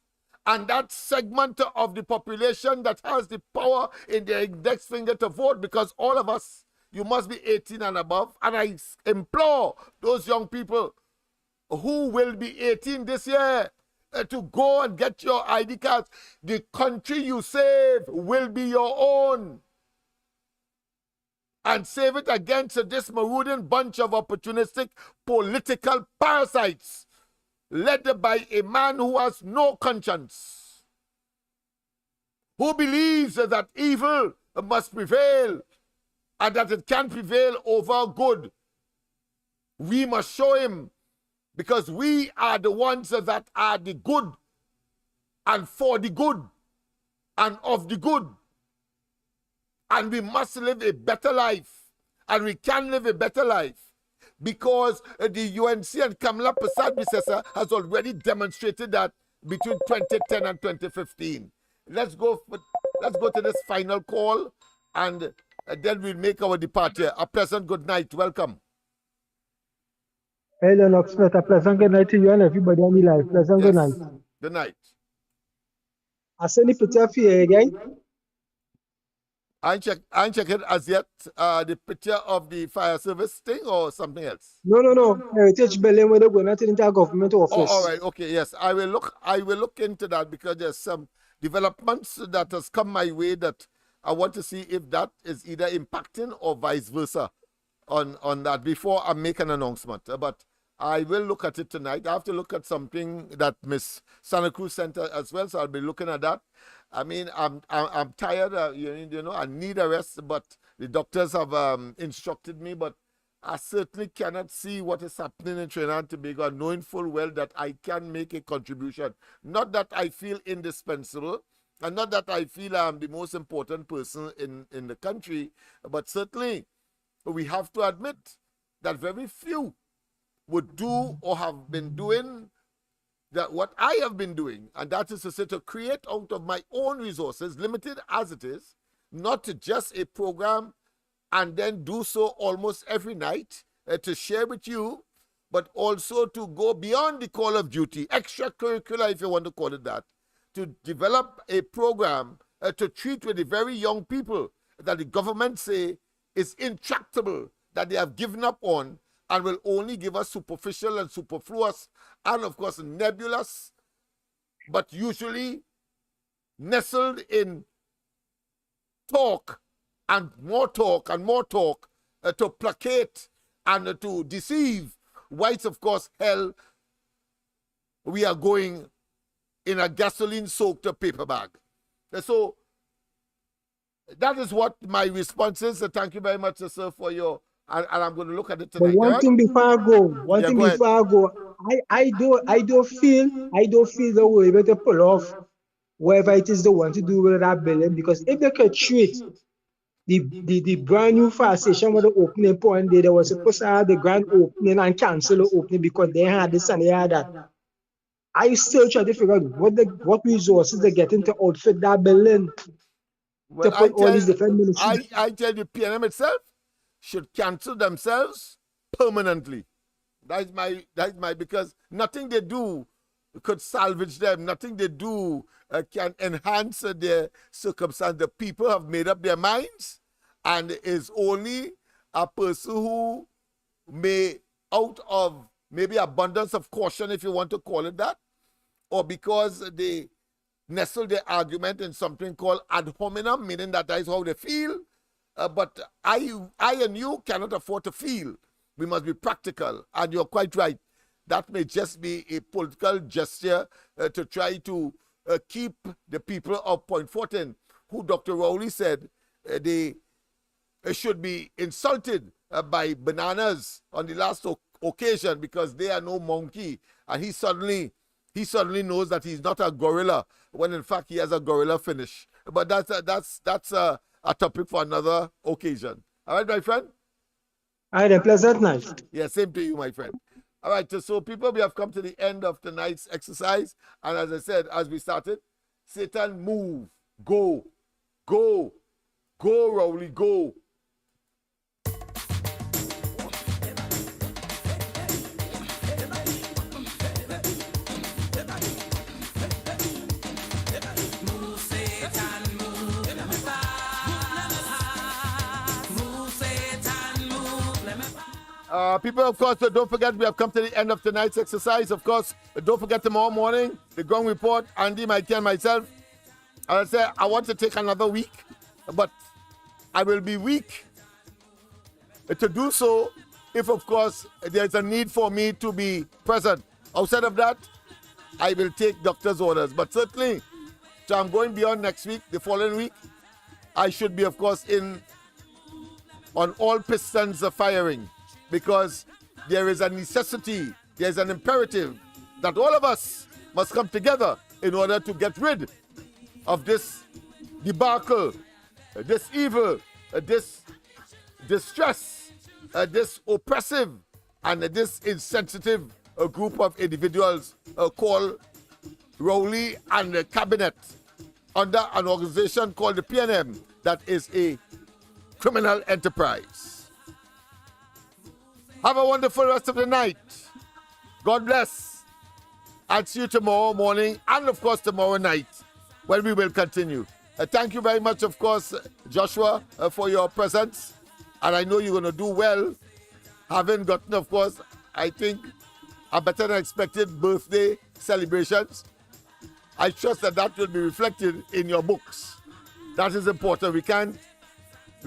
and that segment of the population that has the power in their index finger to vote, because all of us, you must be 18 and above, and I implore those young people who will be 18 this year to go and get your ID cards. The country you save will be your own. And save it against this marauding bunch of opportunistic political parasites led by a man who has no conscience, who believes that evil must prevail and that it can prevail over good. We must show him, because we are the ones that are the good and for the good and of the good. And we must live a better life. And we can live a better life because the UNC and Kamala Prasad has already demonstrated that between 2010 and 2015. Let's go to this final call, and then we'll make our departure. A pleasant good night. Welcome. Hey, Lennox Smith, a pleasant good night to you and everybody on the live. Pleasant good night. Good night. I send the picture for you again. I ain't check it as yet. The picture of the fire service thing or something else? No. Heritage building where they're going into the government office. Oh, all right. Okay. Yes, I will look into that, because there's some developments that has come my way that I want to see if that is either impacting or vice versa on that before I make an announcement. But I will look at it tonight. I have to look at something that Miss Santa Cruz sent as well, so I'll be looking at that. I mean, I'm tired. You know, I need a rest, but the doctors have instructed me. But I certainly cannot see what is happening in Trinidad and Tobago, knowing full well that I can make a contribution. Not that I feel indispensable, and not that I feel I'm the most important person in the country, but certainly we have to admit that very few would do or have been doing that what I have been doing, and that is to say, to create out of my own resources, limited as it is, not just a program and then do so almost every night to share with you, but also to go beyond the call of duty, extracurricular, if you want to call it that, to develop a program to treat with the very young people that the government say is intractable, that they have given up on, and will only give us superficial and superfluous and, of course, nebulous, but usually nestled in talk and more talk and more talk to placate and to deceive whites, of course, hell, we are going in a gasoline-soaked paper bag. So that is what my response is. Thank you very much, sir, for your, and I'm going to look at it tonight. But one thing before I go, I don't feel the way to pull off whatever it is they want to do with that building, because if they could treat the brand new fire station with the opening point there was supposed to have the grand opening and cancel the opening because they had this and they had that. I still try to figure out what resources they get into outfit that building to put all these different ministries. I tell you, PNM itself should cancel themselves permanently. That's my because nothing they do could salvage them. Nothing they do can enhance their circumstance. The people have made up their minds, and it is only a person who may, out of maybe abundance of caution, if you want to call it that, or because they nestle their argument in something called ad hominem, meaning that is how they feel. But I and you cannot afford to feel. We must be practical, and you're quite right. That may just be a political gesture to try to keep the people of Point Fortin, who Dr. Rowley said they should be insulted by bananas on the last occasion because they are no monkey, and he suddenly knows that he's not a gorilla when in fact he has a gorilla finish. But that's a topic for another occasion. All right, my friend. All right, a pleasant night. Yeah, same to you, my friend. All right, so people, we have come to the end of tonight's exercise. And as I said, as we started, Satan, move, go, go, go, Rowley, go. People, of course, don't forget we have come to the end of tonight's exercise. Of course, don't forget tomorrow morning, the ground report, Andy, Mikey, and myself. As I said, I want to take another week, but I will be weak to do so if, of course, there's a need for me to be present. Outside of that, I will take doctor's orders. But certainly, so I'm going beyond next week, the following week, I should be, of course, on all pistons firing. Because there is a necessity, there is an imperative that all of us must come together in order to get rid of this debacle, this evil, this distress, this oppressive and this insensitive group of individuals called Rowley and the cabinet under an organization called the PNM that is a criminal enterprise. Have a wonderful rest of the night. God bless. I'll see you tomorrow morning and, of course, tomorrow night when we will continue. Thank you very much, of course, Joshua, for your presence. And I know you're going to do well, having gotten, of course, I think, a better than expected birthday celebrations. I trust that will be reflected in your books. That is important. We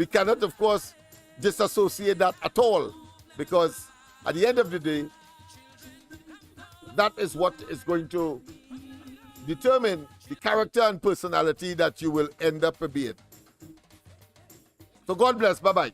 cannot, of course, disassociate that at all. Because at the end of the day, that is what is going to determine the character and personality that you will end up being. So God bless. Bye-bye.